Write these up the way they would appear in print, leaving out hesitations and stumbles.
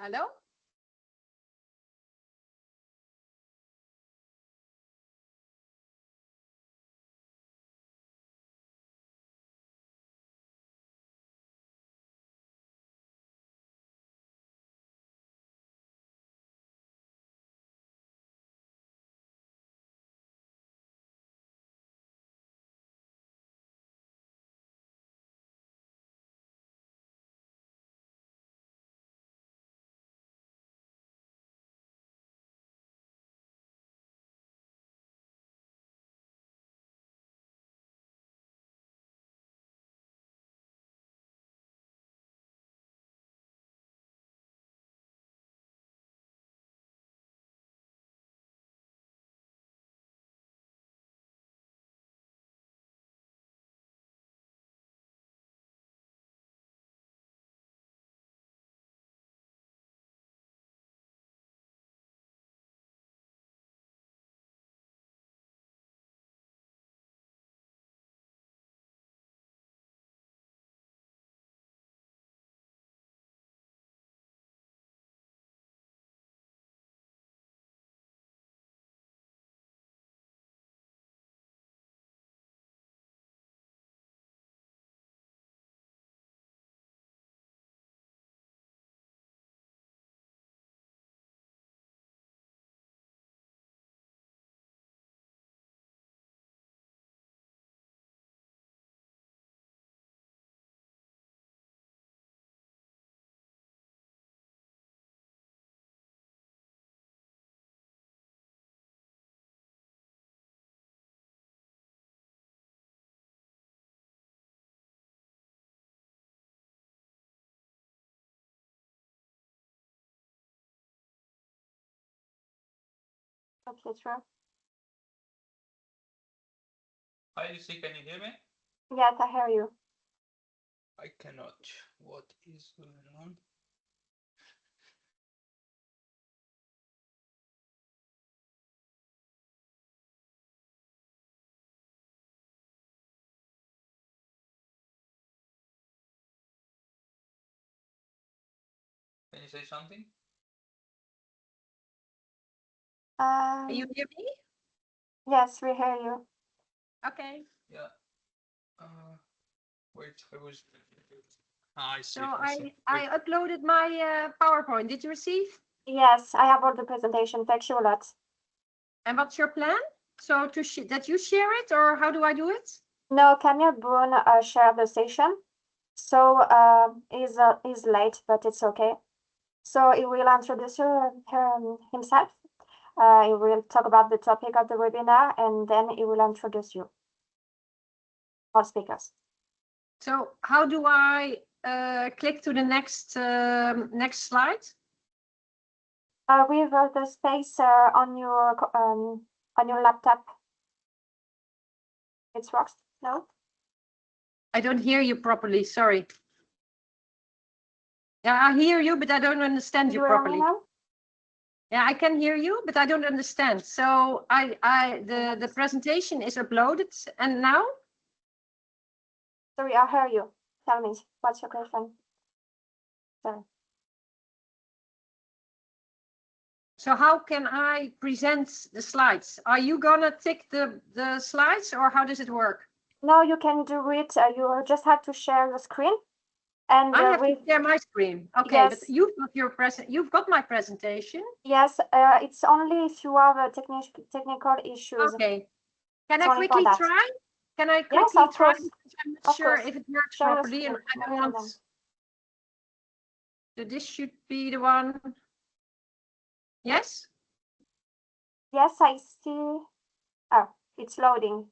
Hello? Pietro. Hi, Lucy, can you hear me? Yes, I hear you. I cannot. What is going on? Can you say something? Can you hear me? Yes, we hear you. Okay. Yeah. Wait, I was. I see. So I uploaded my PowerPoint. Did you receive? Yes, I have all the presentation. Thank you a lot. And what's your plan? So that you share it, or how do I do it? No, Camiel Boon share the session. So he's late, but it's okay. So he will introduce himself. He will talk about the topic of the webinar, and then he will introduce you, all speakers. So how do I click to the next slide? With the space on your laptop. It works? No? I don't hear you properly. Sorry. Yeah, I hear you, but I don't understand you properly. Now? Yeah, I can hear you, but I don't understand. So the presentation is uploaded, and now? Sorry, I hear you. Tell me, what's your question? Sorry. So how can I present the slides? Are you gonna tick the slides, or how does it work? No, you can do it. You just have to share the screen. And I have to share my screen. Okay, yes. But you've got my presentation. Yes, it's only if you have technical issues. Okay. Can I quickly try? Can I quickly try? Because I'm not sure if it works properly, and I don't want. So this should be the one. Yes? Yes, I see. Oh, it's loading.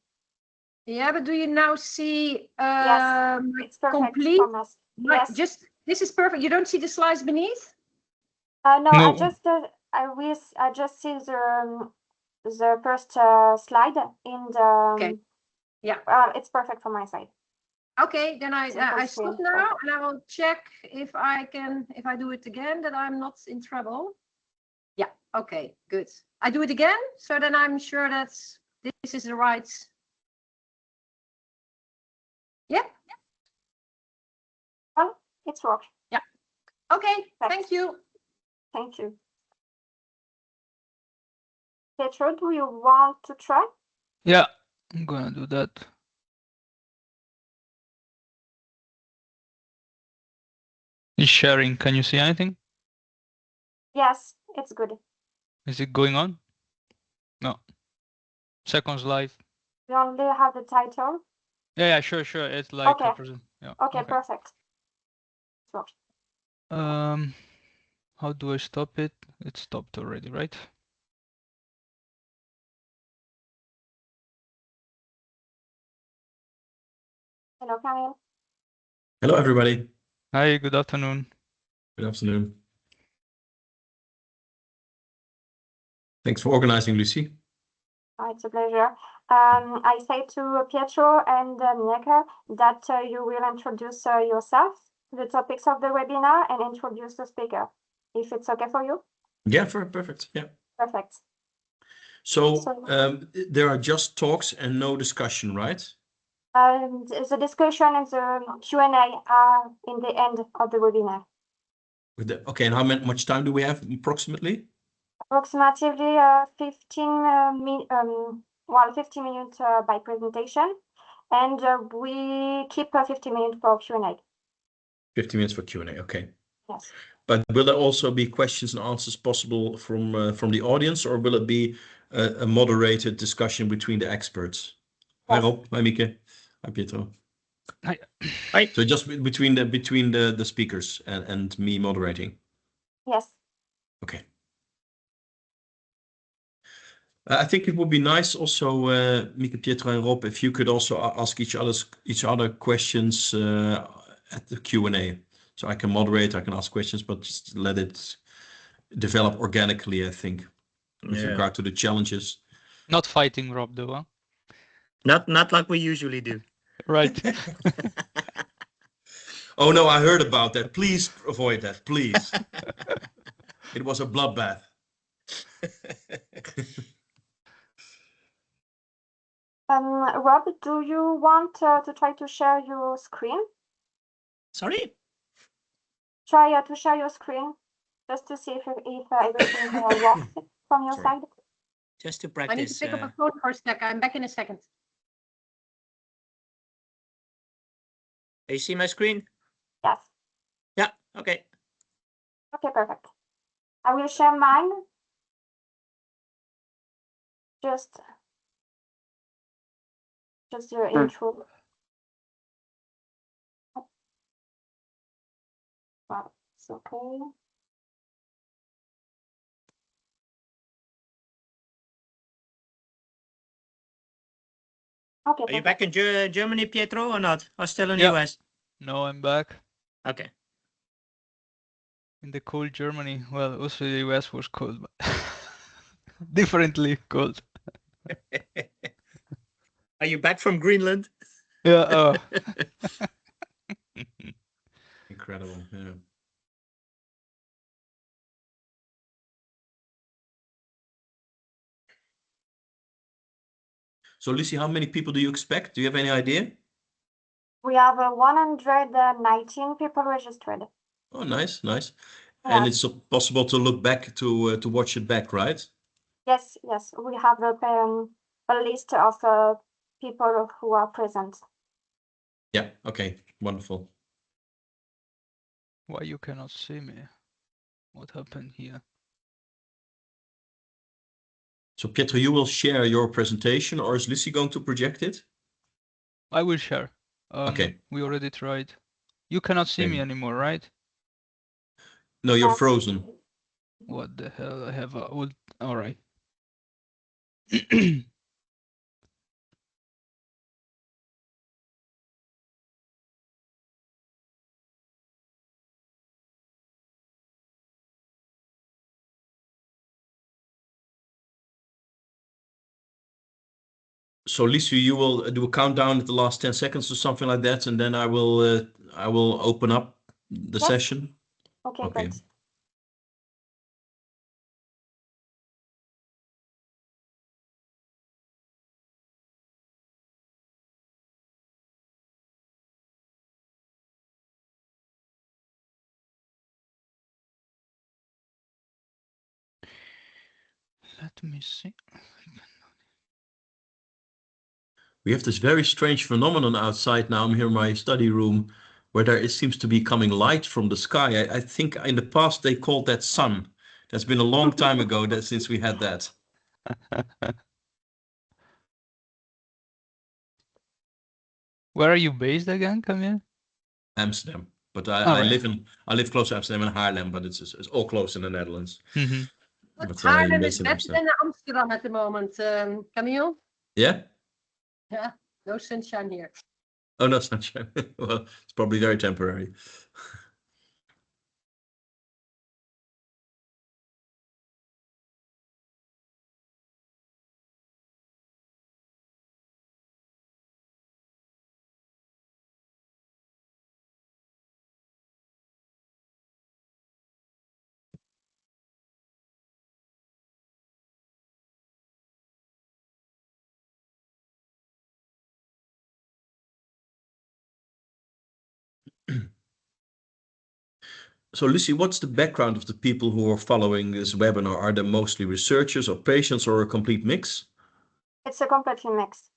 Yeah, but do you now see yes, it's perfect complete? From us. Yes. Just this is perfect. You don't see the slides beneath? No, I just I just see the first slide in the. Okay. Yeah. It's perfect from my side. Okay, then I stop now, and I will check if I do it again, that I'm not in trouble. Yeah, okay, good. I do it again, so then I'm sure that this is the right. Yeah? Well, it's worked. Yeah. Okay, thank you. Thank you. Pietro, do you want to try? Yeah, I'm gonna do that. It's sharing. Can you see anything? Yes, it's good. Is it going on? No. Seconds live. We only have the title. Yeah, sure. It's like Okay. yeah. Okay, perfect. So, how do I stop it? It stopped already, right? hello, Camiel. Hello, everybody. Hi, good afternoon. Good afternoon. Thanks for organizing, Lucy. It's a pleasure. I say to Pietro and Mieke that you will introduce yourself, the topics of the webinar, and introduce the speaker, if it's okay for you. Yeah, perfect. Yeah. Perfect. So there are just talks and no discussion, right? The discussion and the Q&A are in the end of the webinar. Okay, and how much time do we have approximately? Approximately 15 minutes by presentation, and we keep 15 minutes for Q&A. 15 minutes for Q&A, okay. Yes. But will there also be questions and answers possible from the audience, or will it be a moderated discussion between the experts? Yes. Hi Rob, hi Mieke, hi Pietro. Hi. So just between the speakers and me moderating. Yes. Okay. I think it would be nice also, Mieke, Pietro, and Rob, if you could also ask each other questions at the Q&A. So I can moderate, I can ask questions, but just let it develop organically, I think, with regard to the challenges. Not fighting Rob, though, huh? Not like we usually do. Right. Oh no, I heard about that. Please avoid that, please. It was a bloodbath. Rob, do you want to try to share your screen? Sorry? Try to share your screen, just to see if everything works from your side. Just to I need to practice. pick up a phone for a sec. I'm back in a second. You see my screen? Yes. Yeah, okay. Okay, perfect. I will share mine. Just your intro. Well, it's okay. Okay. Are you back in Germany, Pietro, or not? Or still in the Yeah. US? No, I'm back Okay. in the cold Germany. Well, also the US was cold, but differently cold. Are you back from Greenland? Yeah. Incredible, yeah. So Lucy, how many people do you expect? Do you have any idea? We have 119 people registered. Oh, nice. Yes. And it's possible to look back to watch it back, right? Yes. We have a list of people who are present. Yeah. Okay. Wonderful. Why you cannot see me? What happened here? So Pietro, you will share your presentation, or is Lucy going to project it? I will share. Okay. We already tried. You cannot see me anymore, right? No, you're Yes. frozen. What the hell? I have a old. All right. So Lucy, you will do a countdown at the last 10 seconds or something like that, and then I will open up the session. Okay, Okay. great. Let me see. We have this very strange phenomenon outside now. I'm here in my study room where it seems to be coming light from the sky. I think in the past they called that sun. That's been a long time ago since we had that. Where are you based again, Camiel? Amsterdam. But I live close to Amsterdam and Haarlem, but it's all close in the Netherlands. Mm-hmm. But Haarlem is better than Amsterdam at the moment, Camiel. Yeah? Yeah, no sunshine here. Oh, no sunshine. Well, it's probably very temporary. So Lucy, what's the background of the people who are following this webinar? Are they mostly researchers or patients or a complete mix? It's a completely mix.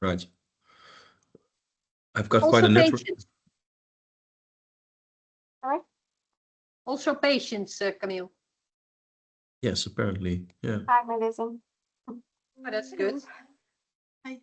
Right. I've got Also quite a network. patients. Sorry? Also patients, Camiel. Yes, apparently. Yeah. Medicine. Oh, that's good. Hi.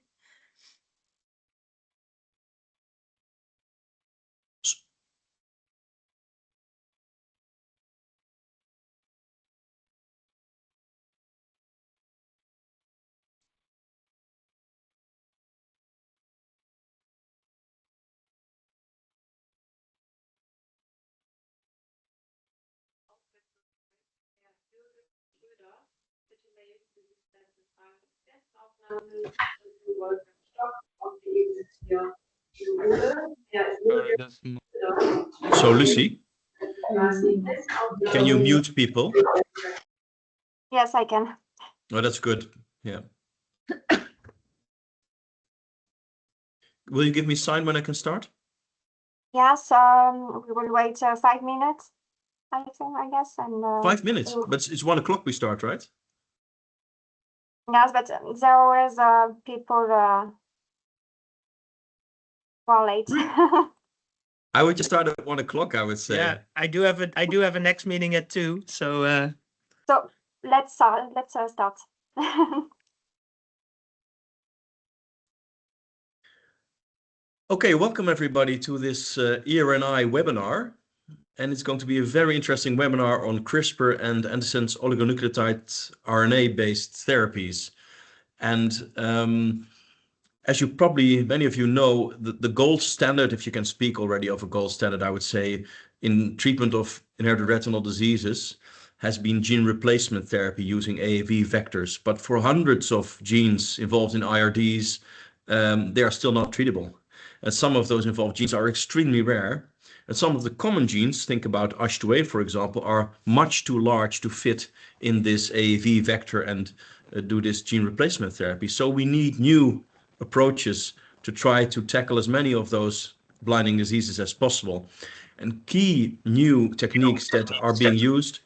So Lucy, can you mute people? Yes, I can. Oh, that's good. Yeah. Will you give me a sign when I can start? Yes, we will wait 5 minutes, I think, I guess. And 5 minutes, but it's 1 o'clock we start, right? yes, but there are always people who are late. I would just start at 1 o'clock, I would say. Yeah, I do have a next meeting at 2, so So let's start. Okay, welcome everybody to this ERN-EYE webinar. And it's going to be a very interesting webinar on CRISPR and antisense oligonucleotide RNA-based therapies. And as you probably, many of you know, the gold standard, if you can speak already of a gold standard, I would say, in treatment of inherited retinal diseases, has been gene replacement therapy using AAV vectors. But for hundreds of genes involved in IRDs, they are still not treatable. And some of those involved genes are extremely rare. And some of the common genes, think about USH2A, for example, are much too large to fit in this AAV vector and do this gene replacement therapy. So we need new approaches to try to tackle as many of those blinding diseases as possible. And key new techniques that are being used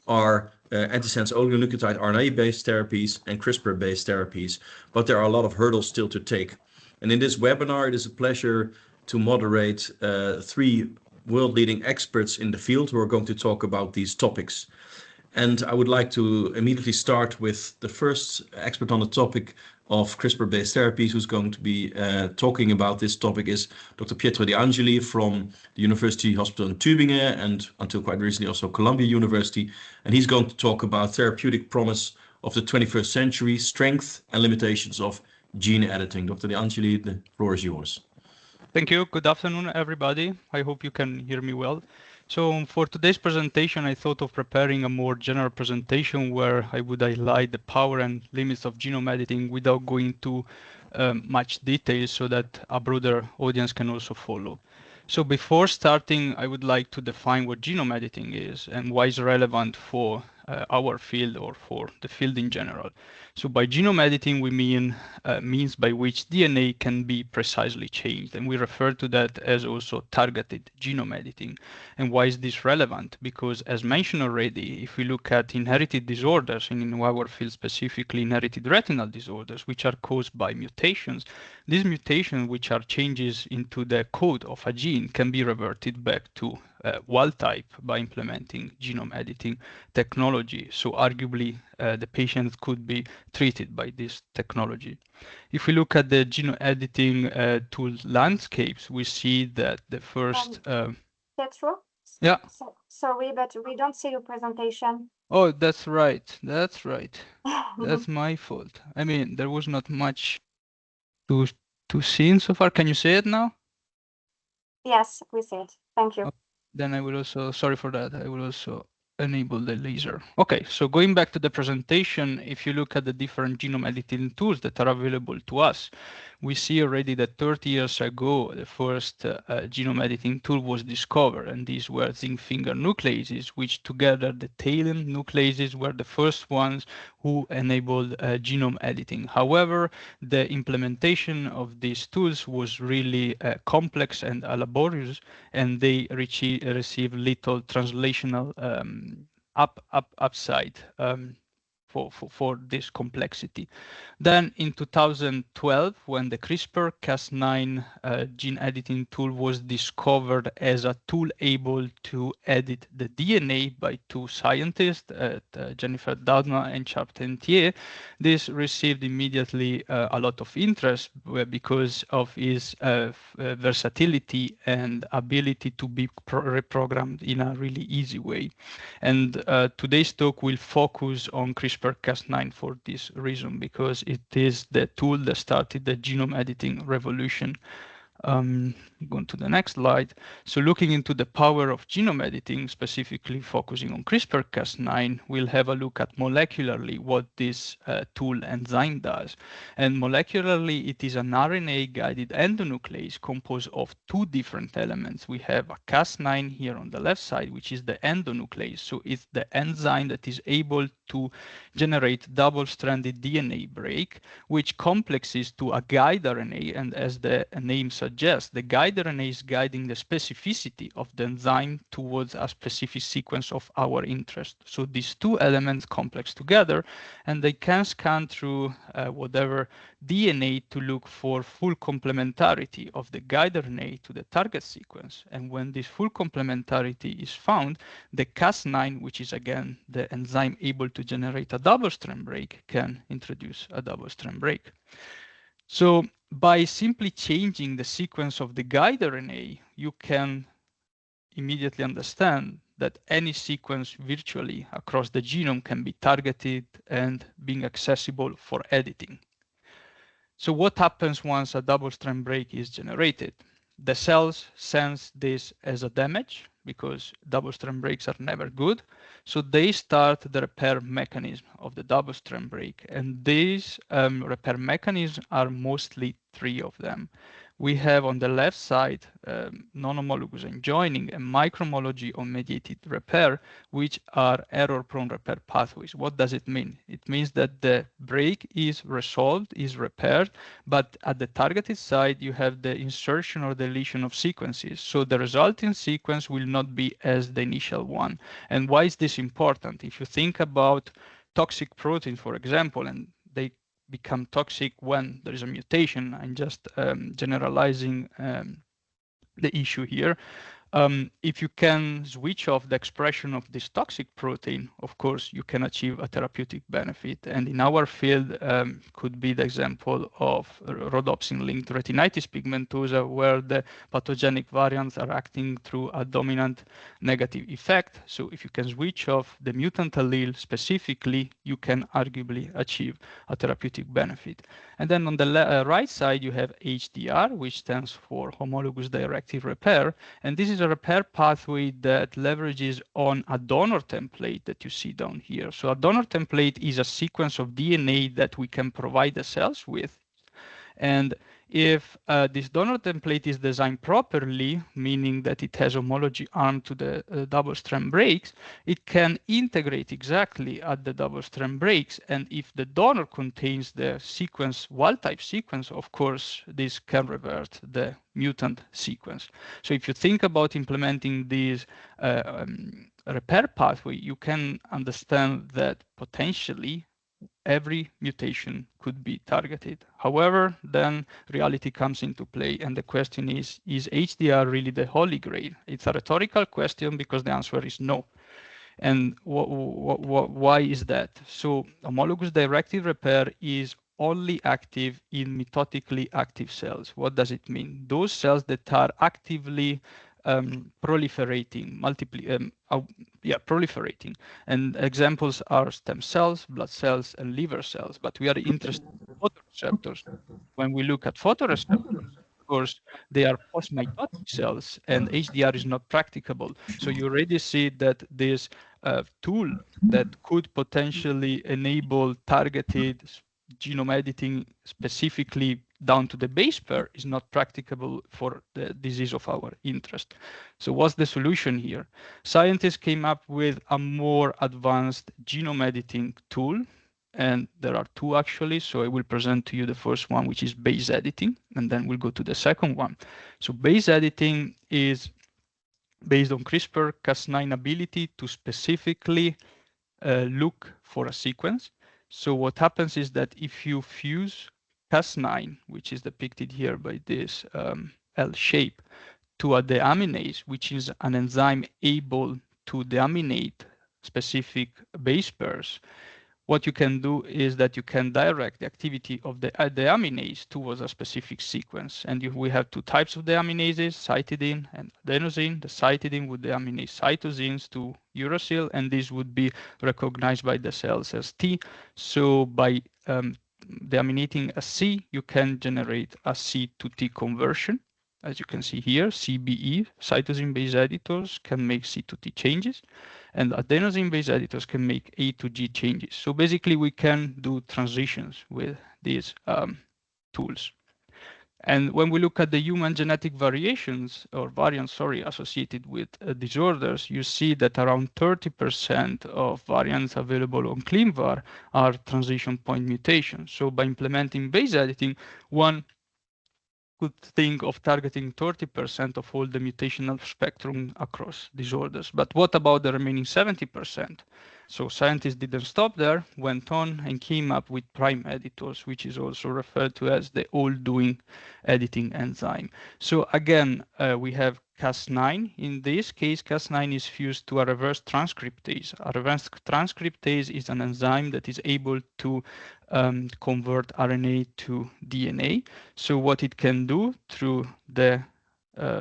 are antisense oligonucleotide RNA-based therapies and CRISPR-based therapies, but there are a lot of hurdles still to take. And in this webinar, it is a pleasure to moderate 3 world-leading experts in the field who are going to talk about these topics. And I would like to immediately start with the first expert on the topic of CRISPR-based therapies, who's going to be talking about this topic, is Dr. Pietro de Angeli from the University Hospital in Tübingen, and until quite recently also Columbia University. And he's going to talk about therapeutic promise of the 21st century, strength and limitations of gene editing. Dr. de Angeli, the floor is yours. Thank you. Good afternoon, everybody. I hope you can hear me well. So for today's presentation, I thought of preparing a more general presentation where I would highlight the power and limits of genome editing without going into much detail so that a broader audience can also follow. So before starting, I would like to define what genome editing is and why it's relevant for our field or for the field in general. So by genome editing, we mean means by which DNA can be precisely changed. And we refer to that as also targeted genome editing. And why is this relevant? Because as mentioned already, if we look at inherited disorders, and in our field specifically inherited retinal disorders, which are caused by mutations, these mutations, which are changes into the code of a gene, can be reverted back to wild type by implementing genome editing technology. So arguably, the patients could be treated by this technology. If we look at the genome editing tool landscapes, we see that the first... Pietro? Yeah. Sorry, but we don't see your presentation. Oh, that's right. That's right. That's my fault. I mean, there was not much to see so far. Can you see it now? Yes, we see it. Thank you. Then I will also, sorry for that, I will also enable the laser. Okay, so going back to the presentation, if you look at the different genome editing tools that are available to us, we see already that 30 years ago, the first genome editing tool was discovered, and these were zinc finger nucleases, which together the TALEN nucleases were the first ones who enabled genome editing. However, the implementation of these tools was really complex and laborious, and they received little translational upside for this complexity. Then in 2012, when the CRISPR-Cas9 gene editing tool was discovered as a tool able to edit the DNA by two scientists, Jennifer Doudna and Charles Tentier, this received immediately a lot of interest because of its versatility and ability to be reprogrammed in a really easy way. And today's talk will focus on CRISPR-Cas9 for this reason, because it is the tool that started the genome editing revolution. Going to the next slide. So looking into the power of genome editing, specifically focusing on CRISPR-Cas9, we'll have a look at molecularly what this tool enzyme does. And molecularly, it is an RNA-guided endonuclease composed of two different elements. We have a Cas9 here on the left side, which is the endonuclease. So it's the enzyme that is able to generate double-stranded DNA break, which complexes to a guide RNA. And as the name suggests, the guide RNA is guiding the specificity of the enzyme towards a specific sequence of our interest. So these two elements complex together, and they can scan through whatever DNA to look for full complementarity of the guide RNA to the target sequence. And when this full complementarity is found, the Cas9, which is again the enzyme able to generate a double-strand break, can introduce a double-strand break. So by simply changing the sequence of the guide RNA, you can immediately understand that any sequence virtually across the genome can be targeted and being accessible for editing. So what happens once a double-strand break is generated? The cells sense this as a damage, because double-strand breaks are never good. So they start the repair mechanism of the double-strand break. And these repair mechanisms are mostly three of them. We have on the left side non-homologous enjoining and microhomology on mediated repair, which are error-prone repair pathways. What does it mean? It means that the break is resolved, is repaired, but at the targeted site, you have the insertion or deletion of sequences. So the resulting sequence will not be as the initial one. And why is this important? If you think about toxic proteins, for example, and they become toxic when there is a mutation. I'm just generalizing the issue here. If you can switch off the expression of this toxic protein, of course, you can achieve a therapeutic benefit. And in our field, could be the example of rhodopsin-linked retinitis pigmentosa, where the pathogenic variants are acting through a dominant negative effect. So if you can switch off the mutant allele specifically, you can arguably achieve a therapeutic benefit. And then on the right side, you have HDR, which stands for homologous directive repair. And this is a repair pathway that leverages on a donor template that you see down here. So a donor template is a sequence of DNA that we can provide the cells with. And If this donor template is designed properly, meaning that it has homology arm to the double-strand breaks, it can integrate exactly at the double-strand breaks. And if the donor contains the sequence, wild-type sequence, of course, this can revert the mutant sequence. So if you think about implementing these repair pathway, you can understand that potentially every mutation could be targeted. However, then reality comes into play, and the question is HDR really the holy grail? It's a rhetorical question because the answer is no. And why is that? So homologous directed repair is only active in mitotically active cells. What does it mean? Those cells that are actively proliferating, proliferating. And examples are stem cells, blood cells, and liver cells. But we are interested in photoreceptors. When we look at photoreceptors, of course, they are post-mitotic cells, and HDR is not practicable. So you already see that this tool that could potentially enable targeted genome editing specifically down to the base pair is not practicable for the disease of our interest. So what's the solution here? Scientists came up with a more advanced genome editing tool, and there are two actually. So I will present to you the first one, which is base editing, and then we'll go to the second one. So base editing is based on CRISPR-Cas9 ability to specifically look for a sequence. So what happens is that if you fuse Cas9, which is depicted here by this L shape, to a deaminase, which is an enzyme able to deaminate specific base pairs, what you can do is that you can direct the activity of the deaminase towards a specific sequence. And we have two types of deaminases, cytidine and adenosine. The cytidine would deaminase cytosines to uracil, and this would be recognized by the cells as T. So by deaminating a C, you can generate a C to T conversion. As you can see here, CBE, cytosine base editors, can make C to T changes, and adenosine base editors can make A to G changes. So basically, we can do transitions with these tools. And when we look at the human genetic variations or variants, associated with disorders, you see that around 30% of variants available on ClinVar are transition point mutations. So by implementing base editing, one could think of targeting 30% of all the mutational spectrum across disorders. But what about the remaining 70%? So scientists didn't stop there, went on and came up with prime editors, which is also referred to as the all-doing editing enzyme. So again, we have Cas9. In this case, Cas9 is fused to a reverse transcriptase. A reverse transcriptase is an enzyme that is able to convert RNA to DNA. So what it can do through the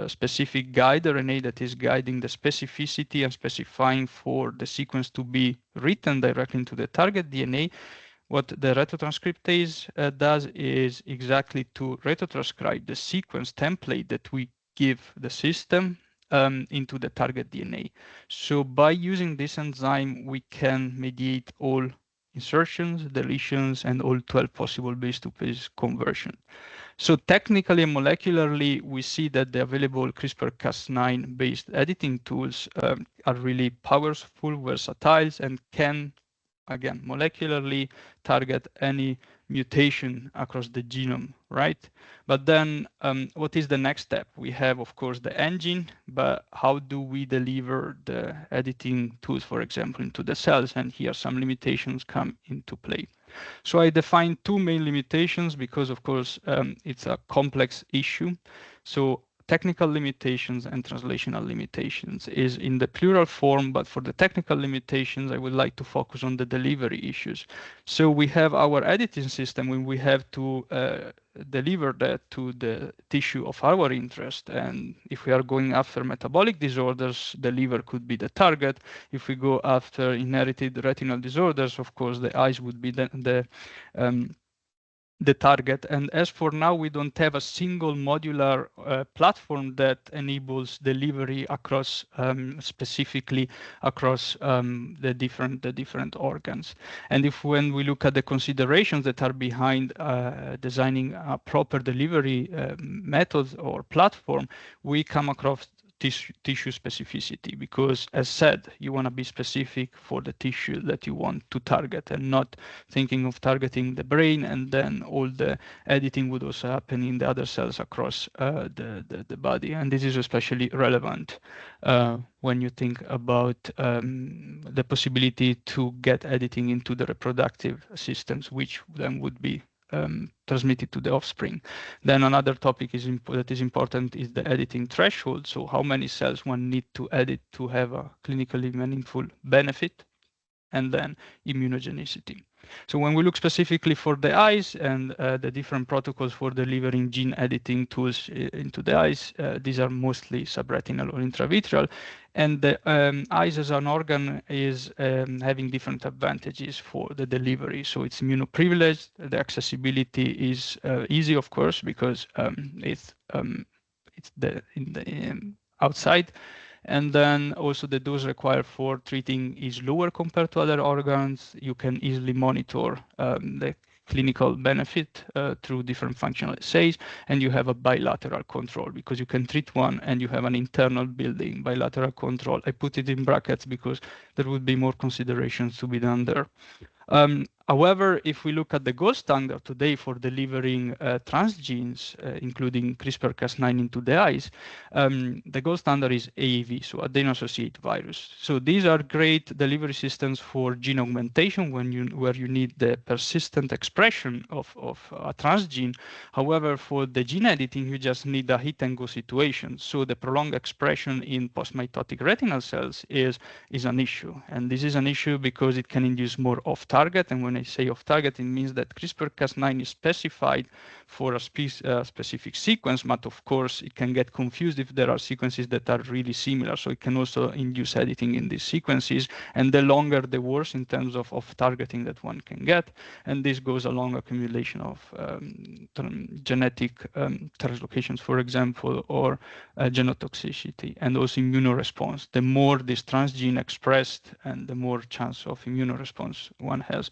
specific guide RNA that is guiding the specificity and specifying for the sequence to be written directly into the target DNA, what the retrotranscriptase does is exactly to retrotranscribe the sequence template that we give the system into the target DNA. So by using this enzyme, we can mediate all insertions, deletions, and all 12 possible base-to-base conversion. So technically and molecularly, we see that the available CRISPR-Cas9 based editing tools are really powerful, versatile, and can, again, molecularly target any mutation across the genome, right? But then what is the next step? We have, of course, the engine, but how do we deliver the editing tools, for example, into the cells? And here some limitations come into play. So I defined two main limitations because, of course, it's a complex issue. So technical limitations and translational limitations is in the plural form, but for the technical limitations, I would like to focus on the delivery issues. So we have our editing system when we have to deliver that to the tissue of our interest. And if we are going after metabolic disorders, the liver could be the target. If we go after inherited retinal disorders, of course, the eyes would be the the target. And as for now, we don't have a single modular platform that enables delivery across specifically across the different organs. And if when we look at the considerations that are behind designing a proper delivery method or platform, we come across tissue specificity, because as said, you want to be specific for the tissue that you want to target, and not thinking of targeting the brain and then all the editing would also happen in the other cells across the body. And this is especially relevant when you think about the possibility to get editing into the reproductive systems, which then would be transmitted to the offspring. Then another topic that is important is the editing threshold. So how many cells one need to edit to have a clinically meaningful benefit, and then immunogenicity. So when we look specifically for the eyes and the different protocols for delivering gene editing tools into the eyes, these are mostly subretinal or intravitreal. And the eyes as an organ is having different advantages for the delivery. So it's immunoprivileged. The accessibility is easy, of course, because it's outside. And then also the dose required for treating is lower compared to other organs. You can easily monitor the clinical benefit through different functional assays, and you have a bilateral control because you can treat one and you have an internal building bilateral control. I put it in brackets because there would be more considerations to be done there. However, if we look at the gold standard today for delivering transgenes, including CRISPR-Cas9 into the eyes, the gold standard is AAV, so adeno-associated virus. So these are great delivery systems for gene augmentation where you need the persistent expression of a transgene. However, for the gene editing, you just need a hit-and-go situation. So the prolonged expression in post-mitotic retinal cells is an issue. And this is an issue because it can induce more off-target. And when I say off-target, it means that CRISPR-Cas9 is specified for a specific sequence, but of course it can get confused if there are sequences that are really similar. So it can also induce editing in these sequences, and the longer the worse in terms of targeting that one can get. And this goes along accumulation of genetic translocations, for example, or genotoxicity, and also immunoresponse. The more this transgene expressed, and the more chance of immunoresponse one has.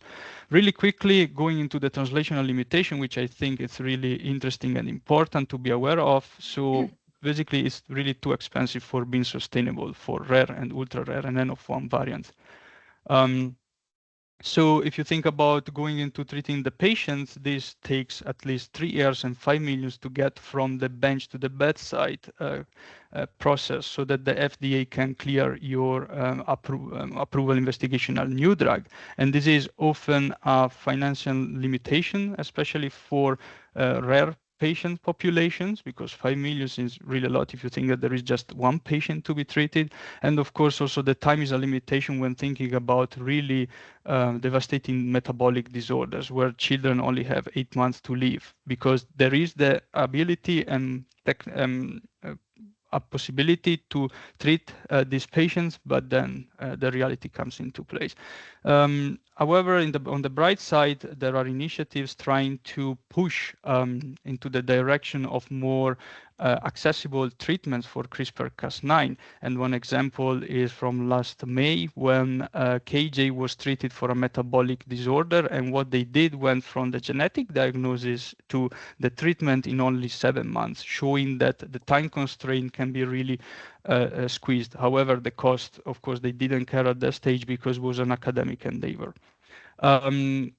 Really quickly, going into the translational limitation, which I think is really interesting and important to be aware of. So basically, it's really too expensive for being sustainable for rare and ultra rare and N of 1 variants. So if you think about going into treating the patients, this takes at least 3 years and 5 million to get from the bench to the bedside process, so that the FDA can clear your approval investigational new drug. And this is often a financial limitation, especially for rare patient populations, because 5 million is really a lot if you think that there is just one patient to be treated. And of course, also the time is a limitation when thinking about really devastating metabolic disorders where children only have 8 months to live, because there is the ability and a possibility to treat these patients, but then the reality comes into place. However, on the bright side, there are initiatives trying to push into the direction of more accessible treatments for CRISPR-Cas9. And one example is from last May, when KJ was treated for a metabolic disorder, and what they did went from the genetic diagnosis to the treatment in only 7 months, showing that the time constraint can be really squeezed. However, the cost, of course, they didn't care at that stage because it was an academic endeavor.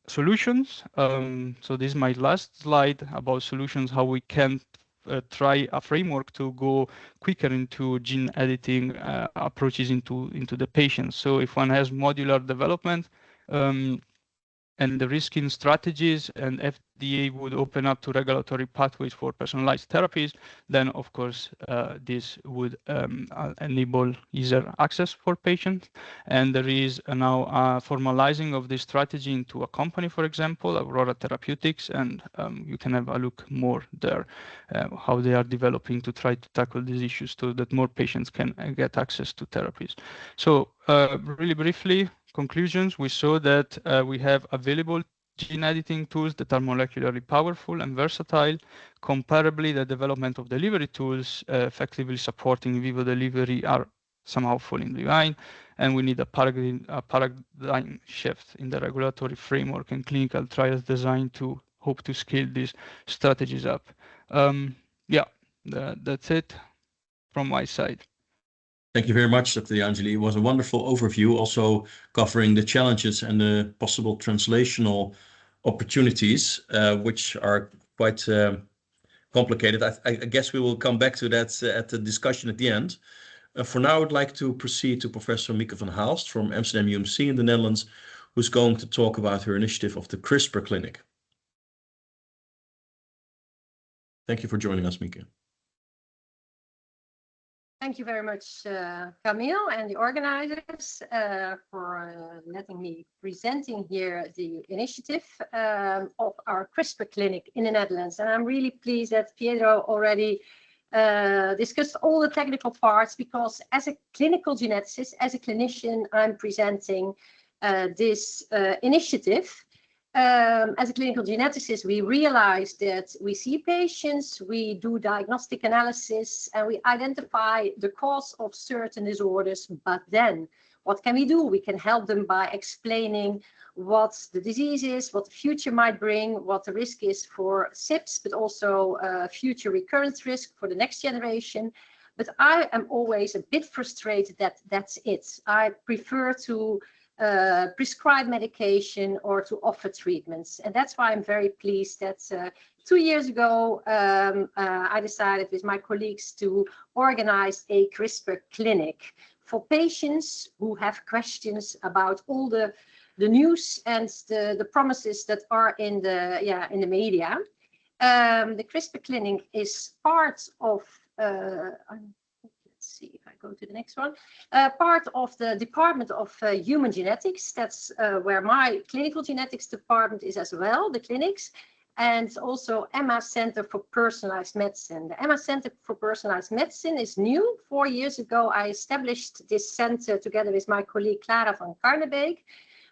Solutions. So this is my last slide about solutions, how we can try a framework to go quicker into gene editing approaches into the patients. So if one has modular development and the risking strategies, and FDA would open up to regulatory pathways for personalized therapies, then of course this would enable easier access for patients. And there is now a formalizing of this strategy into a company, for example, Aurora Therapeutics, and you can have a look more there, how they are developing to try to tackle these issues so that more patients can get access to therapies. So really briefly, conclusions, we saw that we have available gene editing tools that are molecularly powerful and versatile. Comparably, the development of delivery tools effectively supporting in vivo delivery are somehow falling behind, and we need a paradigm shift in the regulatory framework and clinical trials designed to hope to scale these strategies up. Yeah, that's it from my side. Thank you very much, Dr. Angeli. It was a wonderful overview, also covering the challenges and the possible translational opportunities, which are quite complicated. I guess we will come back to that at the discussion at the end. For now, I'd like to proceed to Professor Mieke van Halest from Amsterdam UMC in the Netherlands, who's going to talk about her initiative of the CRISPR clinic. Thank you for joining us, Mieke. Thank you very much, Camiel and the organizers for letting me presenting here the initiative of our CRISPR clinic in the Netherlands. And I'm really pleased that Pietro already discussed all the technical parts, because as a clinical geneticist, as a clinician, I'm presenting this initiative. As a clinical geneticist, we realize that we see patients, we do diagnostic analysis, and we identify the cause of certain disorders. But then what can we do? We can help them by explaining what the disease is, what the future might bring, what the risk is for SIPs, but also future recurrence risk for the next generation. But I am always a bit frustrated that that's it. I prefer to prescribe medication or to offer treatments. And that's why I'm very pleased that 2 years ago, I decided with my colleagues to organize a CRISPR clinic for patients who have questions about all the news and the promises that are in the media. The CRISPR clinic is part of let's see if I go to the next one. Part of the Department of Human Genetics. That's where my clinical genetics department is as well, the clinics, and also EMA Center for Personalized Medicine. The EMA Center for Personalized Medicine is new. 4 years ago, I established this center together with my colleague Clara van Karnebeek,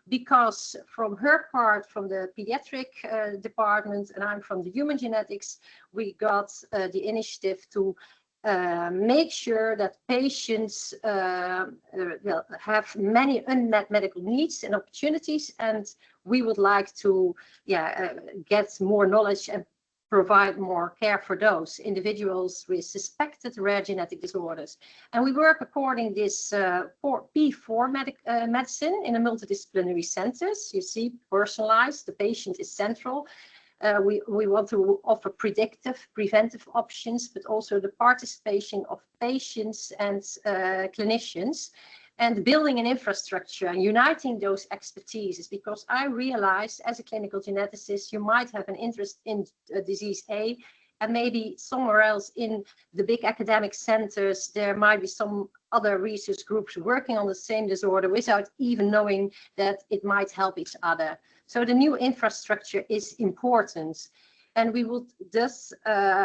because from her part, from the pediatric department, and I'm from the human genetics, we got the initiative to make sure that patients have many unmet medical needs and opportunities, and we would like to get more knowledge and provide more care for those individuals with suspected rare genetic disorders. And we work according this P4 medicine in a multidisciplinary centers. You see, personalized, the patient is central. We want to offer predictive, preventive options, but also the participation of patients and clinicians, and building an infrastructure and uniting those expertises. Because I realized as a clinical geneticist, you might have an interest in disease A, and maybe somewhere else in the big academic centers, there might be some other research groups working on the same disorder without even knowing that it might help each other. So the new infrastructure is important. And we will thus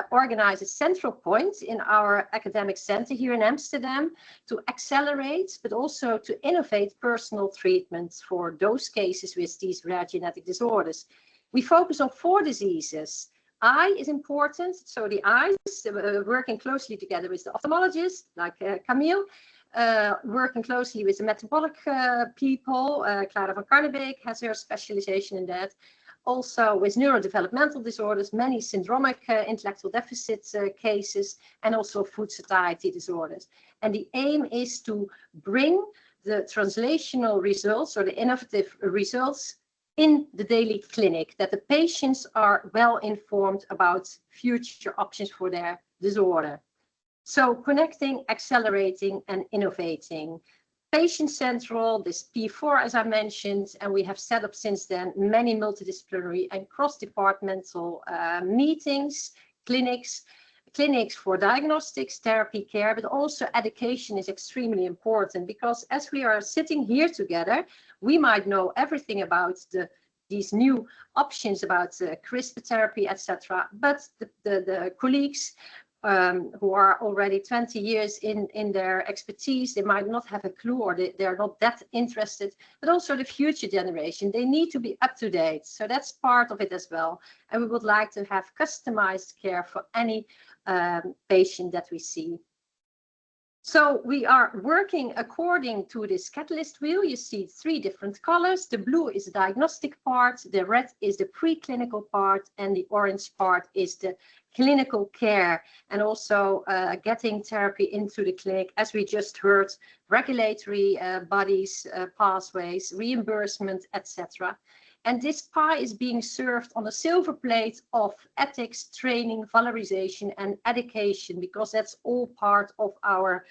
organize a central point in our academic center here in Amsterdam to accelerate, but also to innovate personal treatments for those cases with these rare genetic disorders. We focus on 4 diseases. Eye is important, so the eyes, working closely together with the ophthalmologist, like Camiel, working closely with the metabolic people. Clara van Karnebeek has her specialization in that. Also with neurodevelopmental disorders, many syndromic intellectual deficit cases, and also food satiety disorders. And the aim is to bring the translational results or the innovative results in the daily clinic, that the patients are well informed about future options for their disorder. So connecting, accelerating, and innovating. Patient central, this P4 as I mentioned, and we have set up since then many multidisciplinary and cross-departmental meetings, clinics for diagnostics, therapy, care, but also education is extremely important, because as we are sitting here together, we might know everything about these new options about CRISPR therapy, etc. But the colleagues who are already 20 years in their expertise, they might not have a clue, or they're not that interested, but also the future generation, they need to be up to date. So that's part of it as well. And we would like to have customized care for any patient that we see. So we are working according to this catalyst wheel. You see 3 different colors. The blue is the diagnostic part, the red is the preclinical part, and the orange part is the clinical care, and also getting therapy into the clinic, as we just heard, regulatory bodies, pathways, reimbursement, etc. And this pie is being served on a silver plate of ethics, training, valorization, and education, because that's all part of our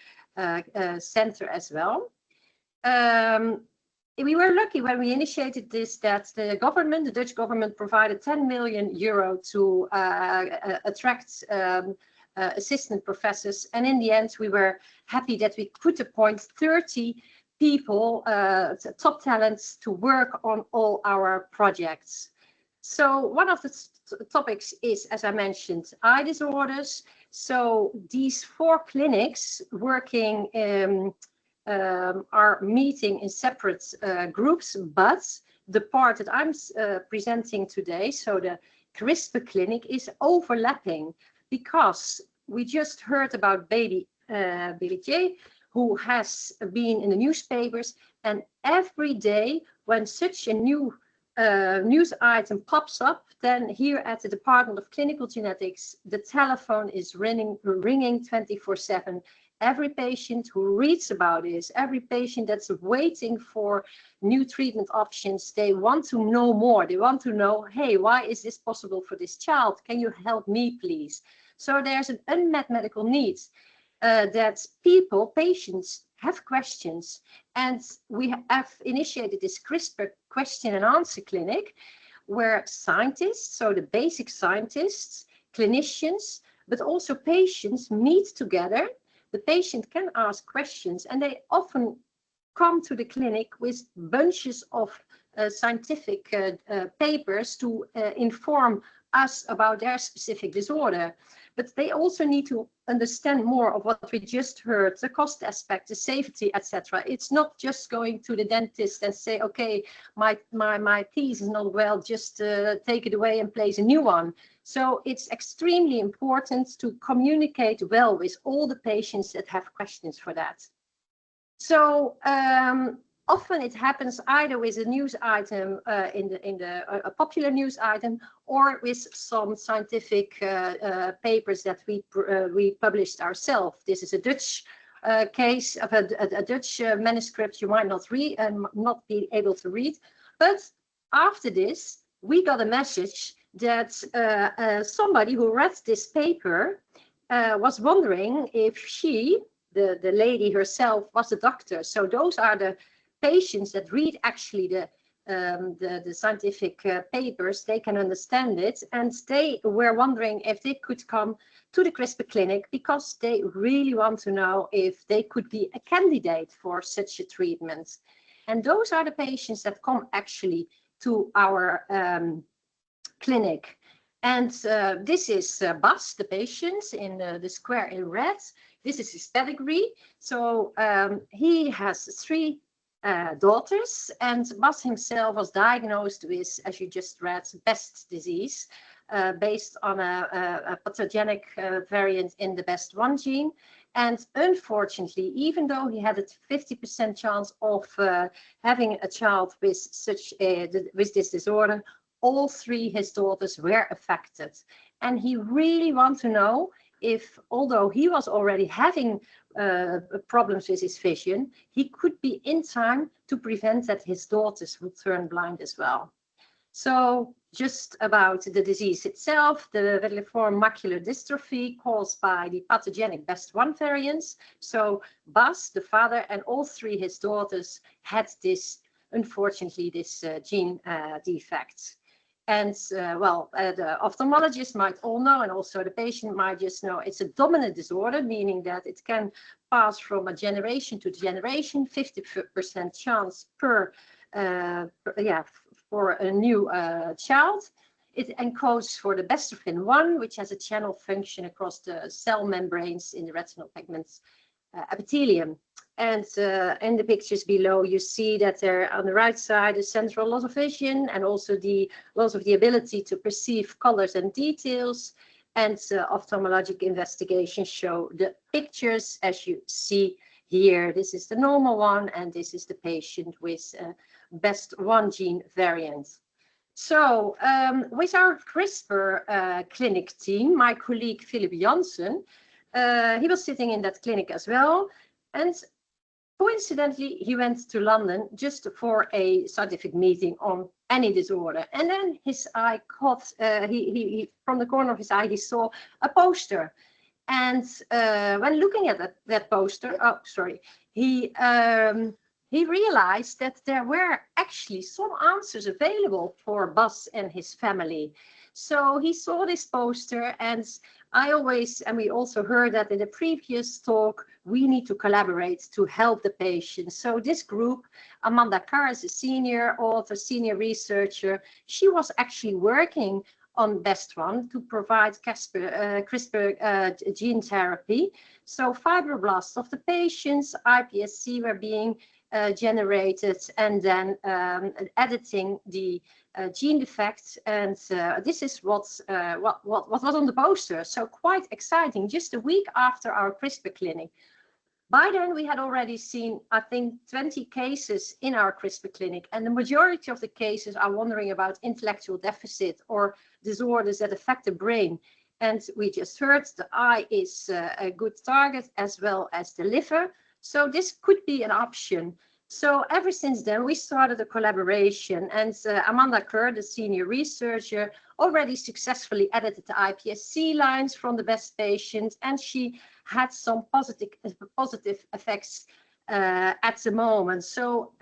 center as well. We were lucky when we initiated this that the government, the Dutch government, provided 10 million euro to attract assistant professors. And in the end, we were happy that we could appoint 30 people, top talents, to work on all our projects. So one of the topics is, as I mentioned, eye disorders. So these 4 clinics working are meeting in separate groups, but the part that I'm presenting today, so the CRISPR clinic, is overlapping, because we just heard about baby J, who has been in the newspapers, and every day when such a new news item pops up, then here at the Department of Clinical Genetics, the telephone is ringing 24/7. Every patient who reads about this, every patient that's waiting for new treatment options, they want to know more. They want to know, hey, why is this possible for this child? Can you help me, please? So there's an unmet medical need that patients have questions. And we have initiated this CRISPR question and answer clinic, where scientists, so the basic scientists, clinicians, but also patients meet together. The patient can ask questions, and they often come to the clinic with bunches of scientific papers to inform us about their specific disorder. But they also need to understand more of what we just heard, the cost aspect, the safety, etc. It's not just going to the dentist and say, okay, my teeth is not well, just take it away and place a new one. So it's extremely important to communicate well with all the patients that have questions for that. So often it happens either with a news item a popular news item, or with some scientific papers that we published ourselves. This is a Dutch case of a Dutch manuscript you might not read and not be able to read. But after this, we got a message that somebody who read this paper was wondering if she, the lady herself, was a doctor. So those are the patients that read actually the scientific papers. They can understand it, and they were wondering if they could come to the CRISPR clinic because they really want to know if they could be a candidate for such a treatment. And those are the patients that come actually to our clinic. And this is Bas, the patient in the square in red. This is his pedigree. So he has 3 daughters, and Bas himself was diagnosed with, as you just read, Best disease, based on a pathogenic variant in the BEST1 gene. And unfortunately, even though he had a 50% chance of having a child with with this disorder, all 3 his daughters were affected. And he really wants to know if, although he was already having problems with his vision, he could be in time to prevent that his daughters would turn blind as well. So just about the disease itself, the vertiform macular dystrophy caused by the pathogenic BEST1 variants. So Bas, the father, and all 3 his daughters had this, unfortunately, this gene defect. And the ophthalmologist might all know, and also the patient might just know, it's a dominant disorder, meaning that it can pass from a generation to generation, 50% chance per, for a new child. It encodes for the bestrophin-1, which has a channel function across the cell membranes in the retinal pigments epithelium. And in the pictures below, you see that there on the right side is central loss of vision and also the loss of the ability to perceive colors and details. And ophthalmologic investigations show the pictures as you see here. This is the normal one, and this is the patient with BEST1 gene variant. So with our CRISPR clinic team, my colleague Philip Janssen, he was sitting in that clinic as well. And coincidentally, he went to London just for a scientific meeting on any disorder. And then his eye caught, from the corner of his eye, he saw a poster. And when looking at that poster, he realized that there were actually some answers available for Bas and his family. So he saw this poster, and we also heard that in the previous talk, we need to collaborate to help the patient. So this group, Amanda Carr is a senior author, senior researcher. She was actually working on BEST1 to provide CRISPR gene therapy. So fibroblasts of the patients, iPSC were being generated, and then editing the gene defects. And this is what was on the poster. So quite exciting, just a week after our CRISPR clinic. By then, we had already seen, I think, 20 cases in our CRISPR clinic, and the majority of the cases are wondering about intellectual deficit or disorders that affect the brain. And we just heard the eye is a good target, as well as the liver. So this could be an option. So ever since then, we started a collaboration, and Amanda Kerr, the senior researcher, already successfully edited the iPSC lines from the best patients, and she had some positive effects at the moment. So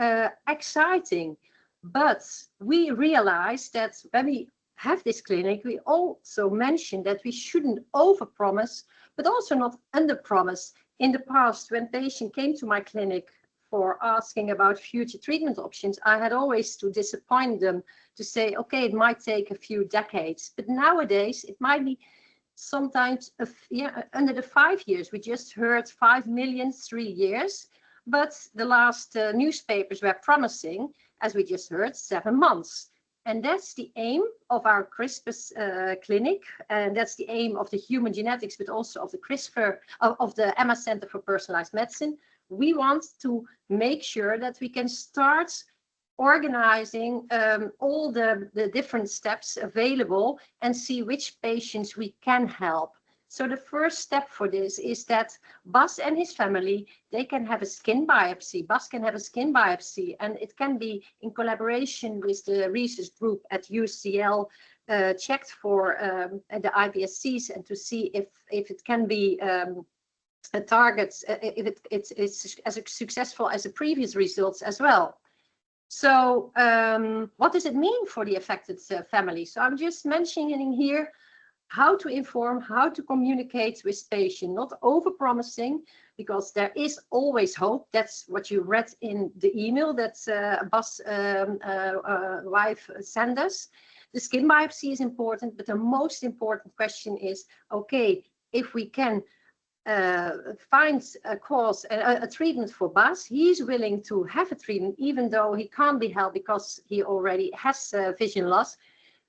exciting. But we realized that when we have this clinic, we also mentioned that we shouldn't overpromise, but also not underpromise. In the past, when patient came to my clinic for asking about future treatment options, I had always to disappoint them, to say, okay, it might take a few decades, but nowadays it might be sometimes under the 5 years. We just heard 5 million, 3 years, but the last newspapers were promising, as we just heard, 7 months. And that's the aim of our CRISPR clinic, and that's the aim of the human genetics, but also of the CRISPR, of the MS Center for Personalized Medicine. We want to make sure that we can start organizing all the different steps available and see which patients we can help. So the first step for this is that Bas and his family, they can have a skin biopsy. Bas can have a skin biopsy, and it can be in collaboration with the research group at UCL, checked for the iPSCs, and to see if it can be a target, if it's as successful as the previous results as well. So what does it mean for the affected family? So I'm just mentioning here how to inform, how to communicate with patient, not over-promising, because there is always hope. That's what you read in the email that Bas' wife sent us. The skin biopsy is important, but the most important question is, okay, if we can find a cause, a treatment for Bas, he's willing to have a treatment, even though he can't be helped because he already has vision loss.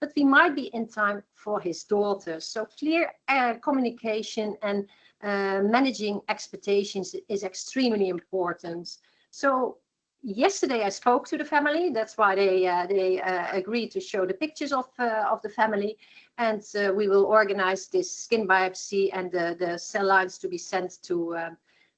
But we might be in time for his daughter. So clear communication and managing expectations is extremely important. So yesterday I spoke to the family. That's why they agreed to show the pictures of the family. And we will organize this skin biopsy and the cell lines to be sent to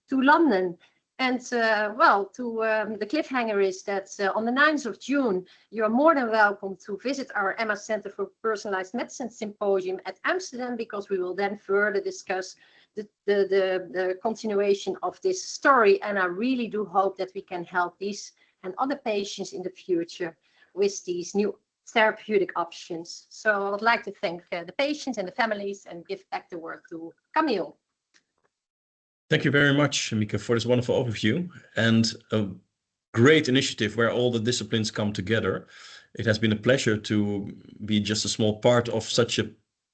London. And the cliffhanger is that on the 9th of June, you are more than welcome to visit our MS Center for Personalized Medicine Symposium at Amsterdam, because we will then further discuss the continuation of this story. And I really do hope that we can help these and other patients in the future with these new therapeutic options. So I would like to thank the patients and the families and give back the word to Camiel. Thank you very much, Mieke, for this wonderful overview and a great initiative where all the disciplines come together. it has been a pleasure to be just a small part of such a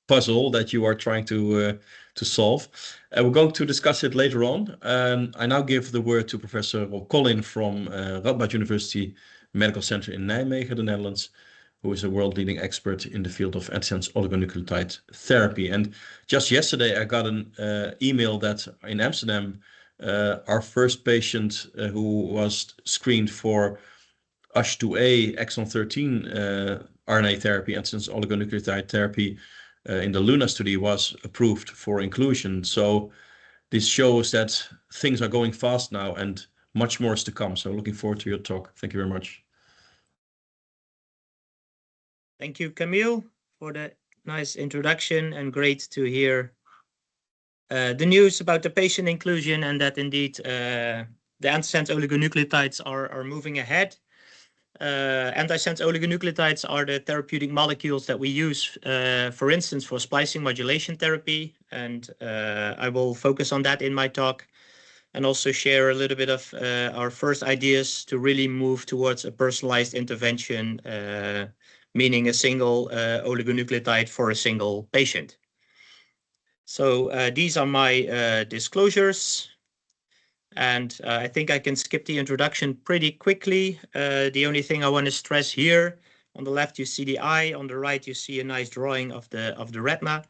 puzzle that you are trying to solve. We're going to discuss it later on. I now give the word to Professor Collin from Radboud University Medical Center in Nijmegen, the Netherlands, who is a world-leading expert in the field of antisense oligonucleotide therapy. And just yesterday, I got an email that in Amsterdam, our first patient who was screened for USH2A exon 13 RNA therapy, antisense oligonucleotide therapy in the LUNA study was approved for inclusion. So this shows that things are going fast now and much more is to come. So looking forward to your talk. Thank you very much. Thank you, Camiel, for the nice introduction, and great to hear the news about the patient inclusion and that indeed the antisense oligonucleotides are moving ahead. Antisense oligonucleotides are the therapeutic molecules that we use, for instance, for splicing modulation therapy. And I will focus on that in my talk and also share a little bit of our first ideas to really move towards a personalized intervention, meaning a single oligonucleotide for a single patient. So these are my disclosures. And I think I can skip the introduction pretty quickly. The only thing I want to stress here, on the left you see the eye, on the right you see a nice drawing of the retina.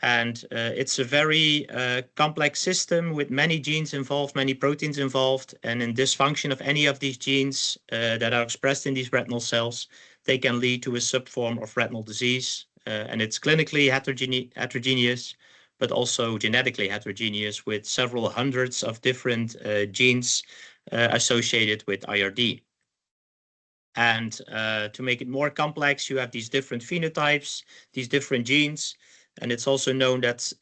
And it's a very complex system with many genes involved, many proteins involved. And in dysfunction of any of these genes that are expressed in these retinal cells, they can lead to a subform of retinal disease. And it's clinically heterogeneous, but also genetically heterogeneous with several hundreds of different genes associated with IRD. And to make it more complex, you have these different phenotypes, these different genes. And it's also known that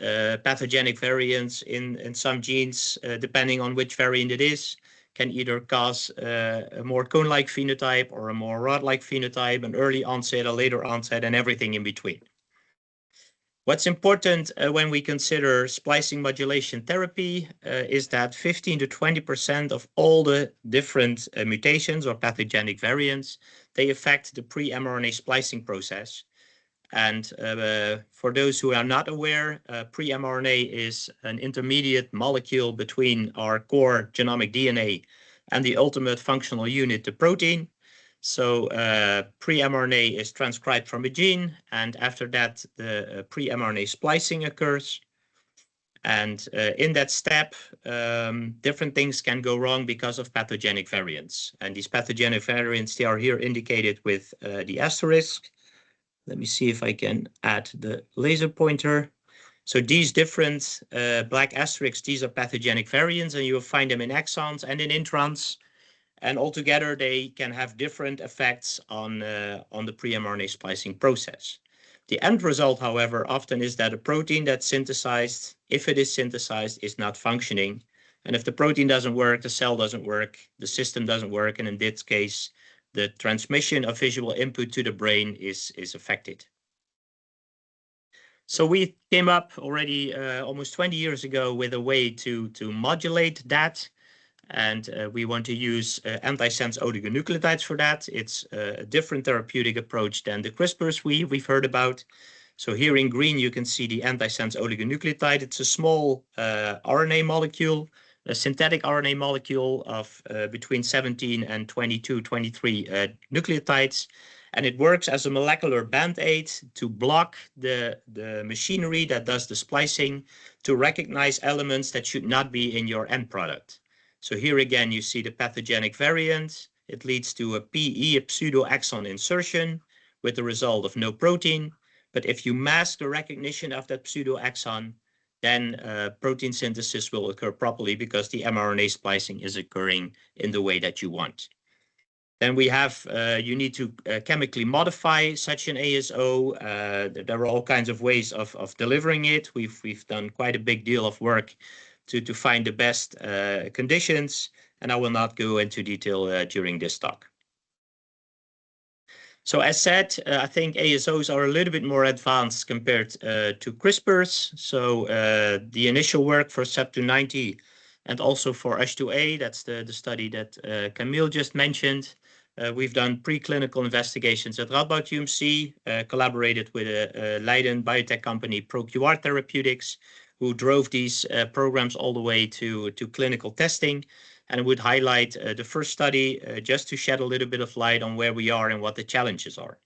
pathogenic variants in some genes, depending on which variant it is, can either cause a more cone-like phenotype or a more rod-like phenotype, an early onset, a later onset, and everything in between. What's important when we consider splicing modulation therapy is that 15 to 20% of all the different mutations or pathogenic variants, they affect the pre-mRNA splicing process. And for those who are not aware, pre-mRNA is an intermediate molecule between our core genomic DNA and the ultimate functional unit, the protein. So pre-mRNA is transcribed from a gene, and after that, the pre-mRNA splicing occurs. And in that step, different things can go wrong because of pathogenic variants. And these pathogenic variants, they are here indicated with the asterisk. Let me see if I can add the laser pointer. So these different black asterisks, these are pathogenic variants, and you will find them in exons and in introns. And altogether, they can have different effects on the pre-mRNA splicing process. The end result, however, often is that a protein that's synthesized, if it is synthesized, is not functioning. And if the protein doesn't work, the cell doesn't work, the system doesn't work, and in this case, the transmission of visual input to the brain is affected. So we came up already almost 20 years ago with a way to modulate that. And we want to use antisense oligonucleotides for that. It's a different therapeutic approach than the CRISPRs we've heard about. So here in green, you can see the antisense oligonucleotide. It's a small RNA molecule, a synthetic RNA molecule of between 17 and 22, 23 nucleotides. And it works as a molecular band-aid to block the machinery that does the splicing to recognize elements that should not be in your end product. So here again, you see the pathogenic variant. It leads to a PE, a pseudo-exon insertion with the result of no protein. But if you mask the recognition of that pseudo-exon, then protein synthesis will occur properly because the mRNA splicing is occurring in the way that you want. Then we have, you need to chemically modify such an ASO. There are all kinds of ways of delivering it. We've done quite a big deal of work to find the best conditions, and I will not go into detail during this talk. So as said, I think ASOs are a little bit more advanced compared to CRISPRs. So the initial work for SEP290 and also for USH2A, that's the study that Camiel just mentioned, We've done preclinical investigations at Radboud UMC, collaborated with a Leiden biotech company, ProQR Therapeutics, who drove these programs all the way to clinical testing. And I would highlight the first study just to shed a little bit of light on where we are and what the challenges are.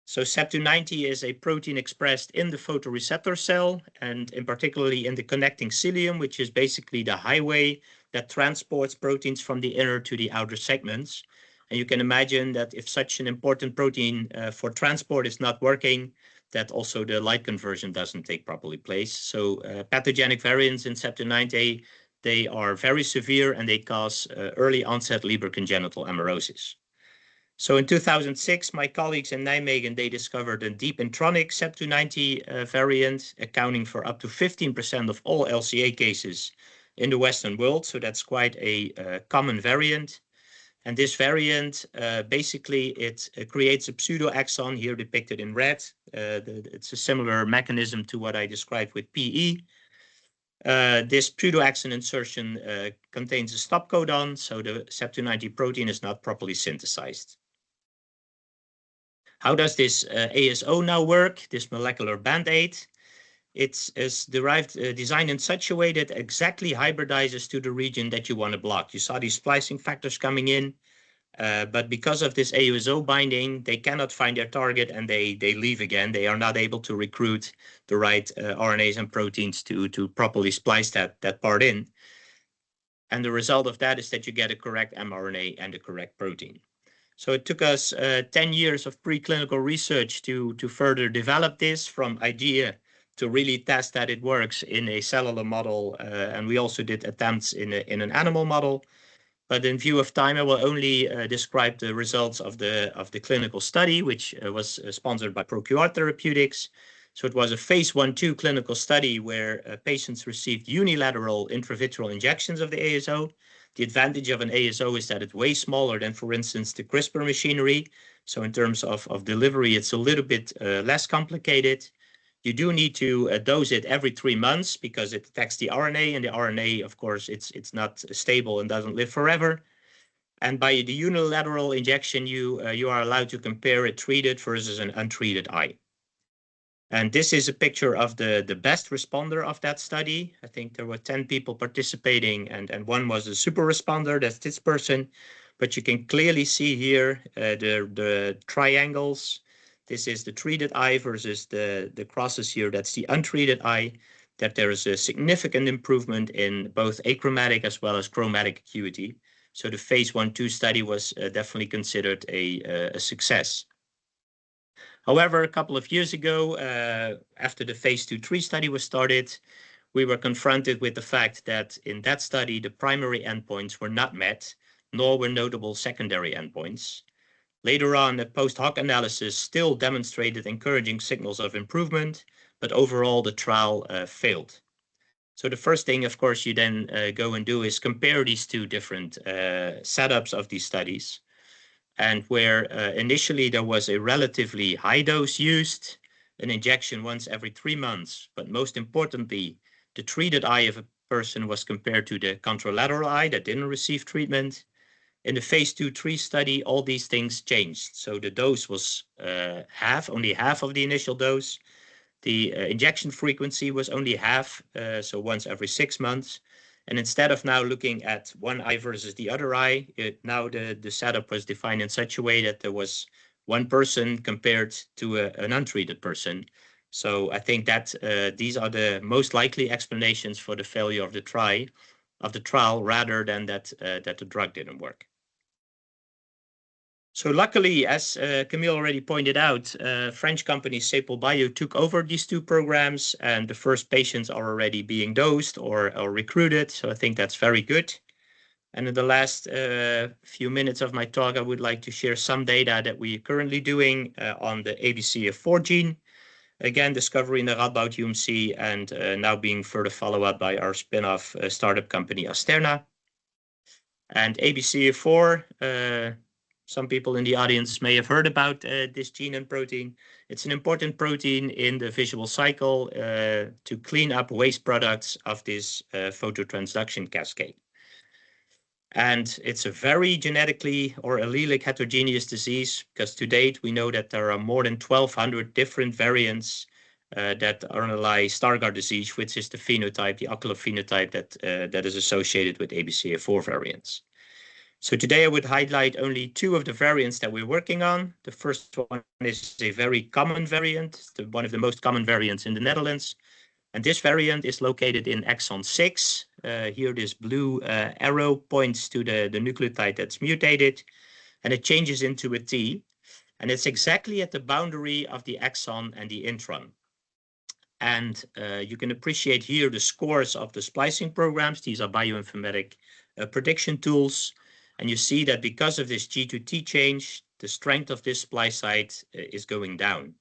So CEP290 is a protein expressed in the photoreceptor cell, and in particularly in the connecting cilium, which is basically the highway that transports proteins from the inner to the outer segments. And you can imagine that if such an important protein for transport is not working, that also the light conversion doesn't take properly place. So pathogenic variants in CEP290, they are very severe and they cause early onset Leber congenital amaurosis. So in 2006, my colleagues in Nijmegen, they discovered a deep intronic CEP290 variant, accounting for up to 15% of all LCA cases in the Western world. So that's quite a common variant. And this variant, basically, it creates a pseudoaxon here depicted in red. It's a similar mechanism to what I described with PE. This pseudoaxon insertion contains a stop codon, so the CEP290 protein is not properly synthesized. How does this ASO now work, this molecular band-aid? It's designed in such a way that exactly hybridizes to the region that you want to block. You saw these splicing factors coming in, but because of this ASO binding, they cannot find their target and they leave again. They are not able to recruit the right RNAs and proteins to properly splice that part in. And the result of that is that you get a correct mRNA and a correct protein. So it took us 10 years of preclinical research to further develop this from idea to really test that it works in a cellular model. And we also did attempts in an animal model. But in view of time, I will only describe the results of the clinical study, which was sponsored by ProQR Therapeutics. So it was a phase 1/2 clinical study where patients received unilateral intravitreal injections of the ASO. The advantage of an ASO is that it's way smaller than, for instance, the CRISPR machinery. So in terms of delivery, it's a little bit less complicated. You do need to dose it every 3 months because it attacks the RNA, and the RNA, of course, it's not stable and doesn't live forever. And by the unilateral injection, you are allowed to compare a treated versus an untreated eye. And this is a picture of the best responder of that study. I think there were 10 people participating, and one was a super responder, that's this person. But you can clearly see here the triangles. This is the treated eye versus the crosses here. That's the untreated eye, that there is a significant improvement in both achromatic as well as chromatic acuity. So the phase 1/2 study was definitely considered a success. However, a couple of years ago, after the phase 2/3 study was started, we were confronted with the fact that in that study, the primary endpoints were not met, nor were notable secondary endpoints. Later on, a post-hoc analysis still demonstrated encouraging signals of improvement, but overall the trial failed. So the first thing, of course, you then go and do is compare these two different setups of these studies. And where initially there was a relatively high dose used, an injection once every 3 months, but most importantly, the treated eye of a person was compared to the contralateral eye that didn't receive treatment. In the phase 2/3 study, all these things changed. So the dose was only half of the initial dose. The injection frequency was only half, so once every 6 months. And instead of now looking at one eye versus the other eye, now the setup was defined in such a way that there was one person compared to an untreated person. So I think that these are the most likely explanations for the failure of the trial rather than that the drug didn't work. So luckily, as Camiel already pointed out, French company Sepal Bio took over these two programs, and the first patients are already being dosed or recruited. So I think that's very good. And in the last few minutes of my talk, I would like to share some data that we are currently doing on the ABCA4 gene. Again, discovery in the Radboud UMC and now being further followed up by our spin-off startup company Asterna. And ABCA4, some people in the audience may have heard about this gene and protein. It's an important protein in the visual cycle to clean up waste products of this phototransduction cascade. And it's a very genetically or allelic heterogeneous disease, because to date we know that there are more than 1,200 different variants that underlie Stargardt disease, which is the phenotype, the ocular phenotype that is associated with ABCA4 variants. So today I would highlight only 2 of the variants that we're working on. The first one is a very common variant, one of the most common variants in the Netherlands. And this variant is located in exon 6. Here this blue arrow points to the nucleotide that's mutated, and it changes into a T. And it's exactly at the boundary of the exon and the intron. And you can appreciate here the scores of the splicing programs. These are bioinformatic prediction tools. And you see that because of this G to T change, the strength of this splice site is going down.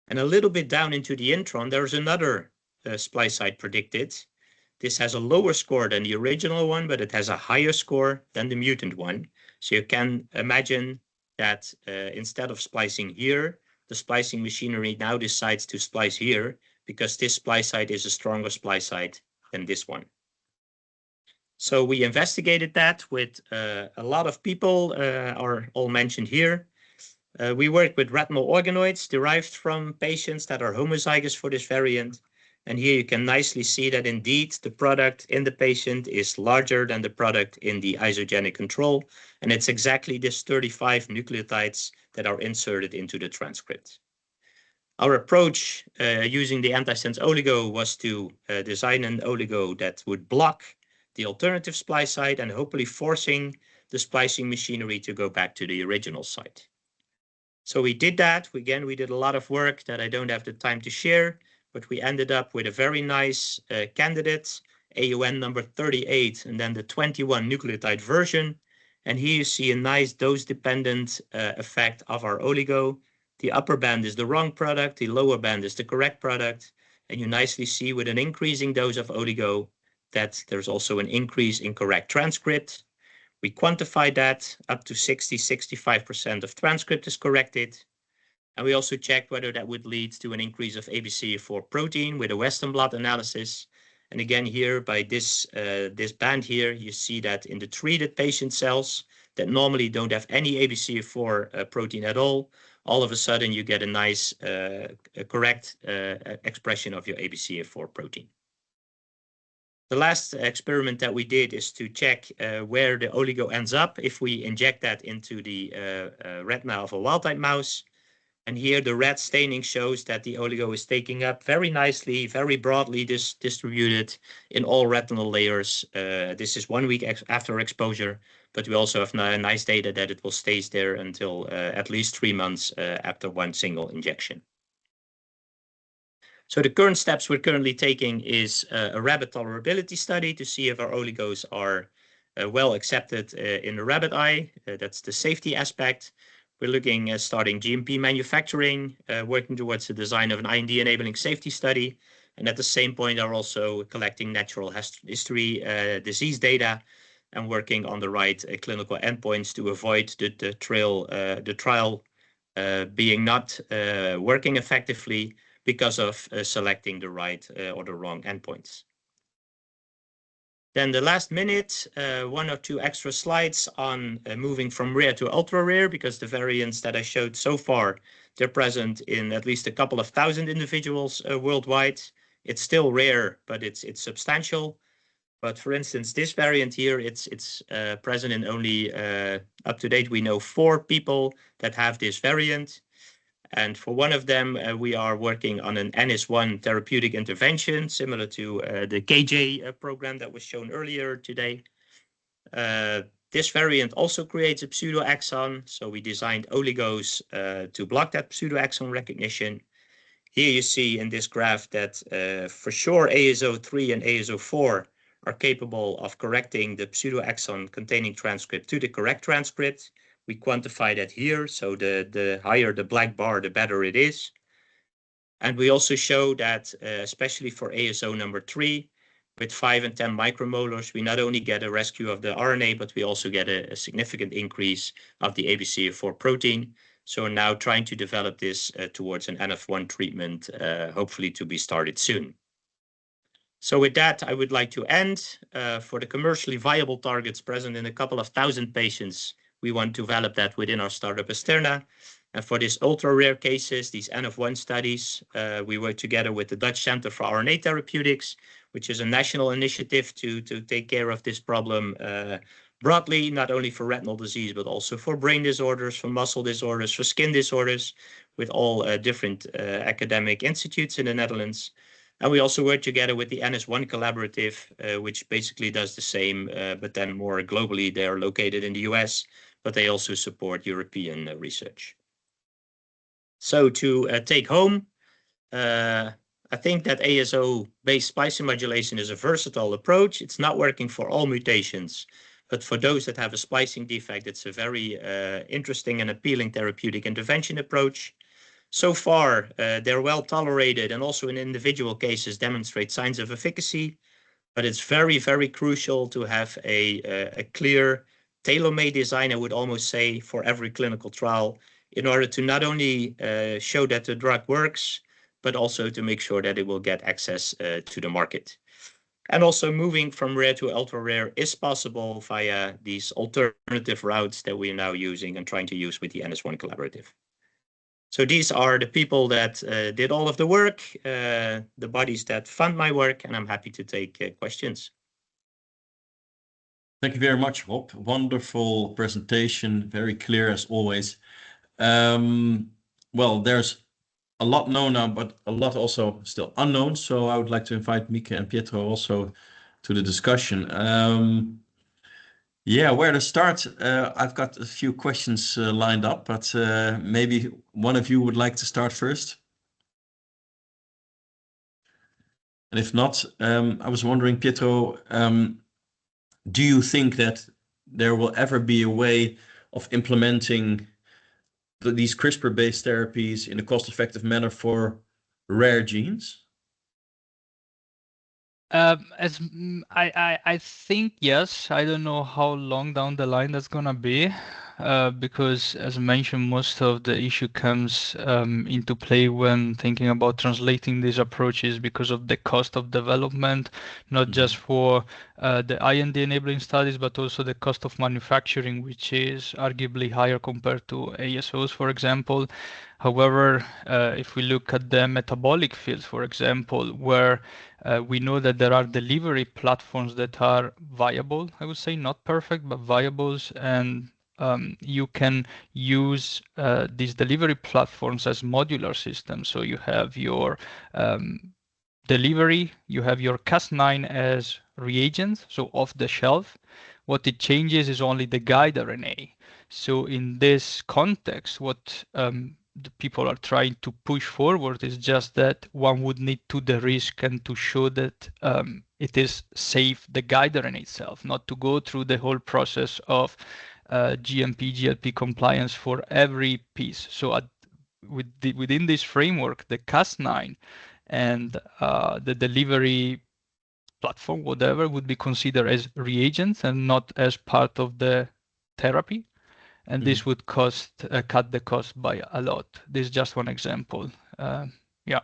And a little bit down into the intron, there's another splice site predicted. This has a lower score than the original one, but it has a higher score than the mutant one. So you can imagine that instead of splicing here, the splicing machinery now decides to splice here, because this splice site is a stronger splice site than this one. So we investigated that with a lot of people, are all mentioned here. We work with retinal organoids derived from patients that are homozygous for this variant. And here you can nicely see that indeed the product in the patient is larger than the product in the isogenic control. And it's exactly this 35 nucleotides that are inserted into the transcript. Our approach using the antisense oligo was to design an oligo that would block the alternative splice site and hopefully forcing the splicing machinery to go back to the original site. So we did that. Again, we did a lot of work that I don't have the time to share, but we ended up with a very nice candidate, AUN number 38, and then the 21 nucleotide version. And here you see a nice dose-dependent effect of our oligo. The upper band is the wrong product, the lower band is the correct product. And you nicely see with an increasing dose of oligo that there's also an increase in correct transcript. We quantified that up to 60–65% of transcript is corrected. And we also checked whether that would lead to an increase of ABCA4 protein with a Western blot analysis. And again, here by this band here, you see that in the treated patient cells that normally don't have any ABCA4 protein at all of a sudden you get a nice correct expression of your ABCA4 protein. The last experiment that we did is to check where the oligo ends up if we inject that into the retina of a wild-type mouse. And here the red staining shows that the oligo is taking up very nicely, very broadly distributed in all retinal layers. This is 1 week after exposure, but we also have nice data that it will stay there until at least 3 months after one single injection. So the current steps we're currently taking is a rabbit tolerability study to see if our oligos are well accepted in the rabbit eye. That's the safety aspect. We're looking at starting GMP manufacturing, working towards the design of an IND-enabling safety study, and at the same point are also collecting natural history disease data and working on the right clinical endpoints to avoid the trial being not working effectively because of selecting the right or the wrong endpoints. Then the last minute, 1 or 2 extra slides on moving from rare to ultra rare, because the variants that I showed so far, they're present in at least a couple of thousand individuals worldwide. It's still rare, but it's substantial. But for instance, this variant here, it's present in only, up to date, we know 4 people that have this variant. And for one of them, we are working on an NS1 therapeutic intervention, similar to the KJ program that was shown earlier today. This variant also creates a pseudoaxon, so we designed oligos to block that pseudoaxon recognition. Here you see in this graph that for sure ASO3 and ASO4 are capable of correcting the pseudoaxon containing transcript to the correct transcript. We quantify that here, so the higher the black bar, the better it is. And we also show that, especially for ASO number 3, with 5 and 10 micromolars, we not only get a rescue of the RNA, but we also get a significant increase of the ABCA4 protein. So we're now trying to develop this towards an NF1 treatment, hopefully to be started soon. So with that, I would like to end. For the commercially viable targets present in a couple of thousand patients, we want to develop that within our startup Asterna. And for these ultra-rare cases, these N-of-1 studies, we work together with the Dutch Center for RNA Therapeutics, which is a national initiative to take care of this problem broadly, not only for retinal disease, but also for brain disorders, for muscle disorders, for skin disorders, with all different academic institutes in the Netherlands. And we also work together with the NS1 Collaborative, which basically does the same, but then more globally. They are located in the US, but they also support European research. So to take home, I think that ASO-based splicing modulation is a versatile approach. It's not working for all mutations, but for those that have a splicing defect, it's a very interesting and appealing therapeutic intervention approach. So far, they're well tolerated and also in individual cases demonstrate signs of efficacy, but it's very, very crucial to have a clear tailor-made design, I would almost say, for every clinical trial in order to not only show that the drug works, but also to make sure that it will get access to the market. And also moving from rare to ultra-rare is possible via these alternative routes that we are now using and trying to use with the NS1 Collaborative. So these are the people that did all of the work, the bodies that fund my work, and I'm happy to take questions. Thank you very much, Rob. Wonderful presentation, very clear as always. Well, there's a lot known now, but a lot also still unknown. So I would like to invite Mieke and Pietro also to the discussion. Yeah, where to start? I've got a few questions lined up, but maybe one of you would like to start first. And if not, I was wondering, Pietro, do you think that there will ever be a way of implementing these CRISPR-based therapies in a cost-effective manner for rare genes? I think yes. I don't know how long down the line that's gonna be, because as mentioned, most of the issue comes into play when thinking about translating these approaches because of the cost of development, not just for the IND enabling studies, but also the cost of manufacturing, which is arguably higher compared to ASOs, for example. However, if we look at the metabolic fields, for example, where we know that there are delivery platforms that are viable, I would say not perfect, but viables, and you can use these delivery platforms as modular systems. So you have your delivery, you have your Cas9 as reagents, so off the shelf. What it changes is only the guide RNA. So in this context, what the people are trying to push forward is just that one would need to de-risk and to show that it is safe, the guide RNA itself, not to go through the whole process of GMP, GLP compliance for every piece. So within this framework, the Cas9 and the delivery platform, whatever, would be considered as reagents and not as part of the therapy. And this would cut the cost by a lot. This is just one example. Yeah.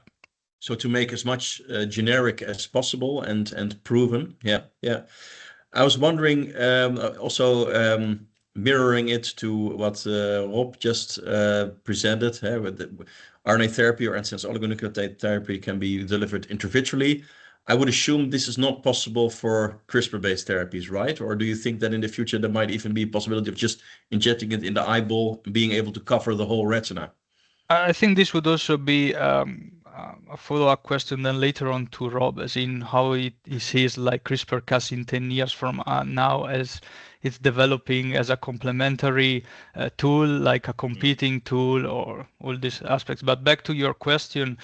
So to make as much generic as possible and proven. Yeah, yeah. I was wondering also mirroring it to what Rob just presented. With the RNA therapy or antisense oligonucleotide therapy can be delivered intravitreally. I would assume this is not possible for CRISPR-based therapies, right? Or do you think that in the future there might even be a possibility of just injecting it in the eyeball, being able to cover the whole retina? I think this would also be a follow-up question then later on to Rob, as in how he sees like CRISPR-Cas in 10 years from now, as it's developing as a complementary tool, like a competing tool, or all these aspects. But back to your question,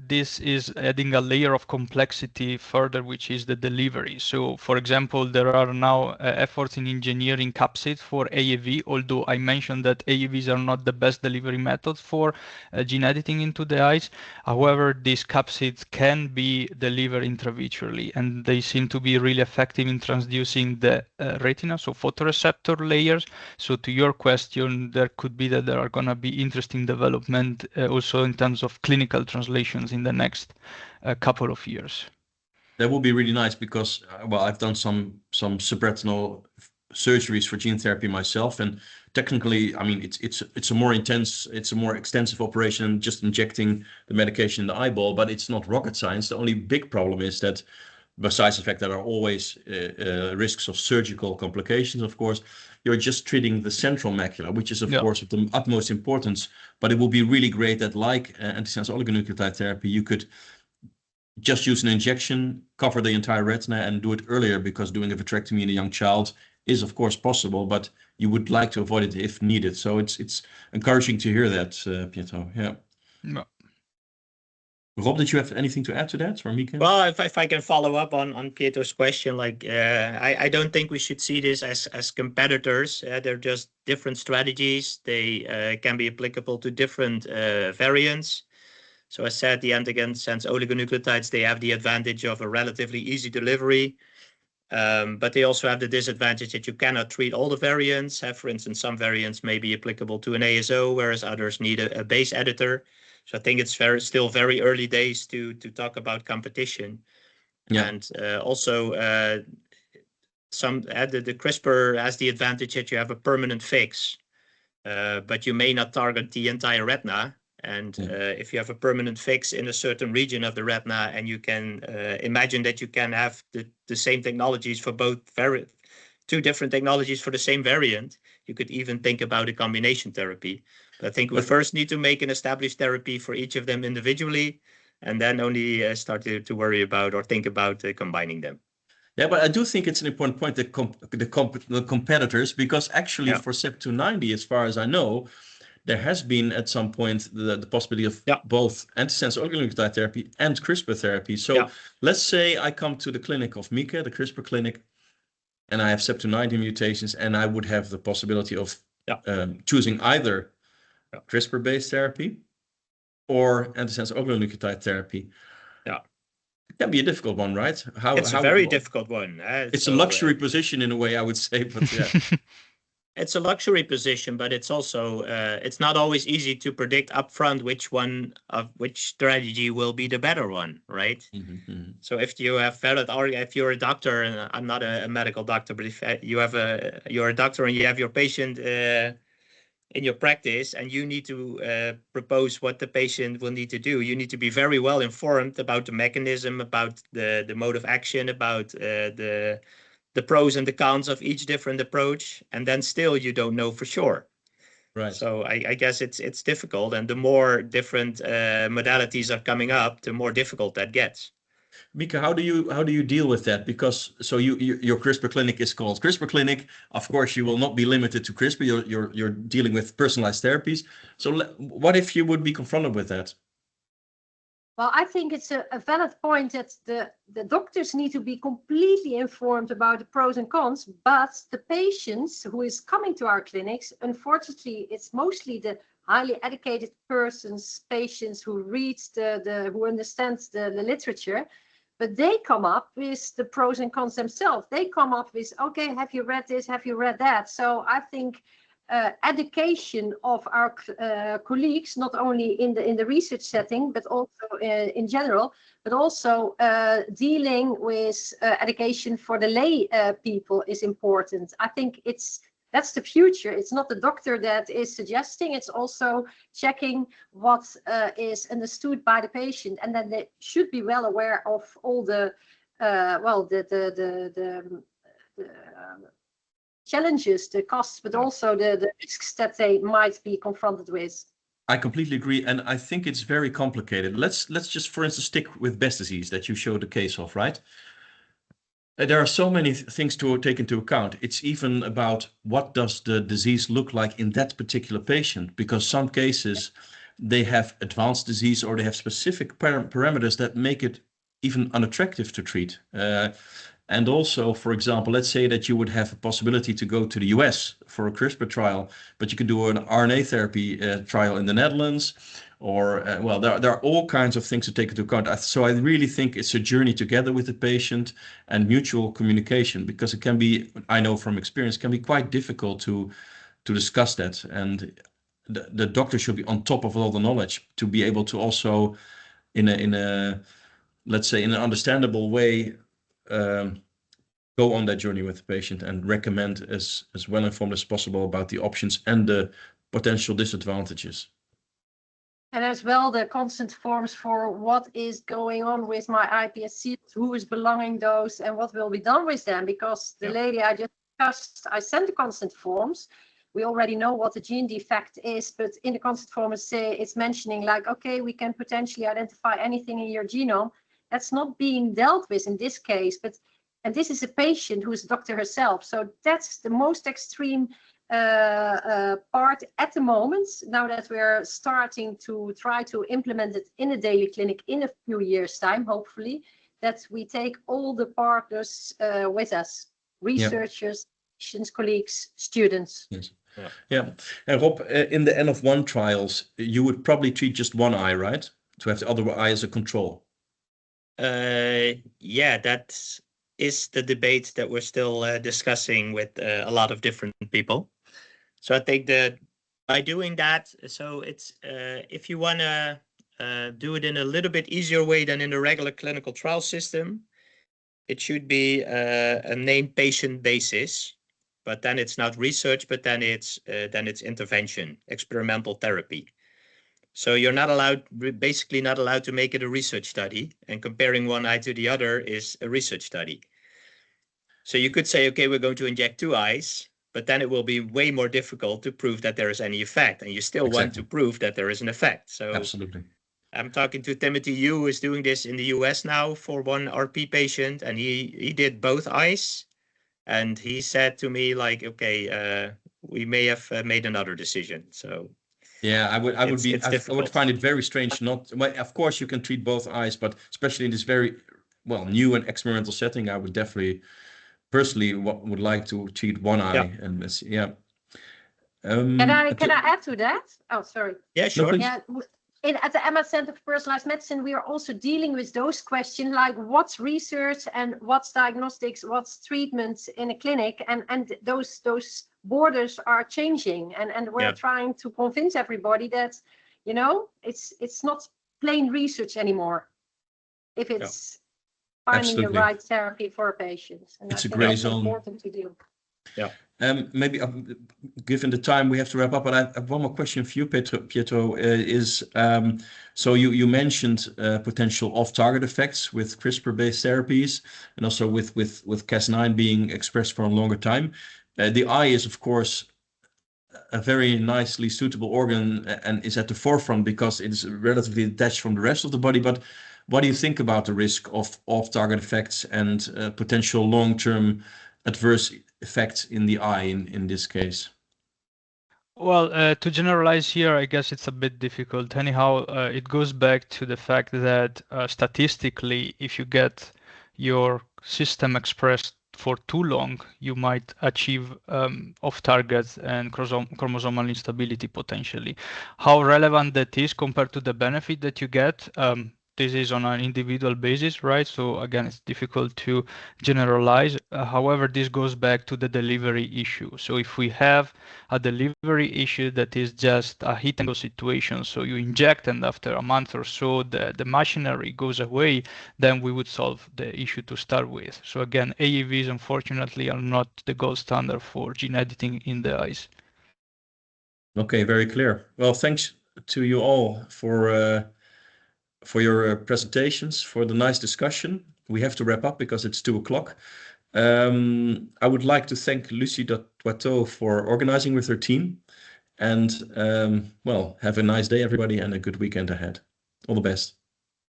this is adding a layer of complexity further, which is the delivery. So, for example, there are now efforts in engineering capsids for AAV, although I mentioned that AAVs are not the best delivery methods for gene editing into the eyes. However, these capsids can be delivered intravitreally, and they seem to be really effective in transducing the retina, so photoreceptor layers. So to your question, there could be that there are going to be interesting development also in terms of clinical translations in the next couple of years. That would be really nice because, well, I've done some subretinal surgeries for gene therapy myself, and technically, I mean, it's a more intense, it's a more extensive operation than just injecting the medication in the eyeball, but it's not rocket science. The only big problem is that, besides the fact that there are always risks of surgical complications, of course, you're just treating the central macula, which is, of course, of the utmost importance. But it will be really great that, like antisense oligonucleotide therapy, you could just use an injection, cover the entire retina, and do it earlier, because doing a vitrectomy in a young child is, of course, possible, but you would like to avoid it if needed. So it's encouraging to hear that, Pietro. Yeah. Rob, did you have anything to add to that, or Mieke? Well, if I can follow up on Pietro's question, like I don't think we should see this as competitors. They're just different strategies. They can be applicable to different variants. So as said, the antisense oligonucleotides, they have the advantage of a relatively easy delivery, but they also have the disadvantage that you cannot treat all the variants. For instance, some variants may be applicable to an ASO, whereas others need a base editor. So I think it's still very early days to talk about competition. Yeah. And also the CRISPR has the advantage that you have a permanent fix, but you may not target the entire retina. And if you have a permanent fix in a certain region of the retina, and you can imagine that you can have the same technologies for both two different technologies for the same variant, you could even think about a combination therapy. But I think we first need to make an established therapy for each of them individually, and then only start to worry about or think about combining them. Yeah, but I do think it's an important point, the competitors, because actually for CEP290, as far as I know, there has been at some point the possibility of both antisense oligonucleotide therapy and CRISPR therapy. So let's say I come to the clinic of Mieke, the CRISPR clinic, and I have CEP290 mutations, and I would have the possibility of choosing either CRISPR-based therapy or antisense oligonucleotide therapy. Yeah, it can be a difficult one, right? It's a very difficult one. It's a luxury position in a way, I would say, but yeah. It's a luxury position, but it's also it's not always easy to predict upfront which strategy will be the better one, right? Mm-hmm. So if you have if you're a doctor, and I'm not a medical doctor, but if you're a doctor and you have your patient in your practice, and you need to propose what the patient will need to do, you need to be very well informed about the mechanism, about the mode of action, about the pros and the cons of each different approach, and then still you don't know for sure. Right. So I guess it's difficult, and the more different modalities are coming up, the more difficult that gets. Mieke, how do you deal with that? Because your CRISPR clinic is called CRISPR clinic. Of course, you will not be limited to CRISPR. You're dealing with personalized therapies. So what if you would be confronted with that? Well, I think it's a valid point that the doctors need to be completely informed about the pros and cons, but the patients who is coming to our clinics, unfortunately, it's mostly the highly educated patients who read who understands the literature, but they come up with the pros and cons themselves. They come up with, okay, have you read this? Have you read that? So I think education of our colleagues, not only in the research setting, but also in general, but also dealing with education for the lay people is important. I think that's the future. It's not the doctor that is suggesting, it's also checking what is understood by the patient, and then they should be well aware of all the challenges, the costs, but also the risks that they might be confronted with. I completely agree, and I think it's very complicated. Let's just, for instance, stick with Best disease that you showed the case of, right? There are so many things to take into account. It's even about what does the disease look like in that particular patient, because some cases they have advanced disease or they have specific parameters that make it even unattractive to treat. And also, for example, let's say that you would have a possibility to go to the US for a CRISPR trial, but you can do an RNA therapy trial in the Netherlands, or, well, there are all kinds of things to take into account. So I really think it's a journey together with the patient and mutual communication, because it can be, I know from experience, can be quite difficult to discuss that. And the doctor should be on top of all the knowledge to be able to also in a let's say, in an understandable way, go on that journey with the patient and recommend as well informed as possible about the options and the potential disadvantages. And as well, the consent forms for what is going on with my iPSC, who is belonging those, and what will be done with them. Because the lady I just discussed, I sent the consent forms. We already know what the gene defect is, but in the consent form, it's mentioning like, okay, we can potentially identify anything in your genome. That's not being dealt with in this case, and this is a patient who is a doctor herself. So that's the most extreme part at the moment, now that we're starting to try to implement it in a daily clinic in a few years' time, hopefully, that we take all the partners with us, researchers, patients, colleagues, students. Yes. Yeah. And Rob, in the N-of-1 trials, you would probably treat just one eye, right? To have the other eye as a control. Yeah, that is the debate that we're still discussing with a lot of different people. So I think that by doing that, so it's if you want to do it in a little bit easier way than in the regular clinical trial system, it should be a named patient basis, but then it's not research, but then it's intervention, experimental therapy. So you're not allowed, basically not allowed to make it a research study, and comparing one eye to the other is a research study. So you could say, okay, we're going to inject two eyes, but then it will be way more difficult to prove that there is any effect, and you still want to prove that there is an effect. So absolutely. I'm talking to Timothy Yu, who is doing this in the US now for one RP patient, and he did both eyes, and he said to me like, okay, we may have made another decision. So yeah, I would find it very strange not. Well, of course, you can treat both eyes, but especially in this very new and experimental setting, I would definitely personally would like to treat one eye. And yeah. Can I add to that? Oh, sorry. Yeah, sure. No, yeah. At the Emma Center for Personalized Medicine, we are also dealing with those questions like what's research and what's diagnostics, what's treatments in a clinic, and those borders are changing, and we're trying to convince everybody that, you know, it's not plain research anymore if it's finding the right therapy for a patient. And it's I a think gray that's zone. important to do. Yeah. Maybe given the time we have to wrap up, but I have one more question for you, Pietro, so you mentioned potential off-target effects with CRISPR-based therapies, and also with Cas9 being expressed for a longer time. The eye is, of course, a very nicely suitable organ and is at the forefront because it is relatively detached from the rest of the body. But what do you think about the risk of off-target effects and potential long-term adverse effects in the eye in this case? Well, to generalize here, I guess it's a bit difficult. Anyhow, it goes back to the fact that statistically, if you get your system expressed for too long, you might achieve off-target and chromosomal instability potentially. How relevant that is compared to the benefit that you get, this is on an individual basis, right? So again, it's difficult to generalize. However, this goes back to the delivery issue. So if we have a delivery issue that is just a hit and go situation, so you inject and after a month or so the machinery goes away, then we would solve the issue to start with. So again, AAVs unfortunately are not the gold standard for gene editing in the eyes. Okay, very clear. Well, thanks to you all for your presentations, for the nice discussion. We have to wrap up because it's 2:00. I would like to thank Lucie Doiteau for organizing with her team. And well, have a nice day, everybody, and a good weekend ahead. All the best.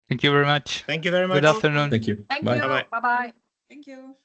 Thank you very much. Thank you very much. Good afternoon. Thank you. Thank Bye. you. Bye-bye. Bye-bye. Thank you.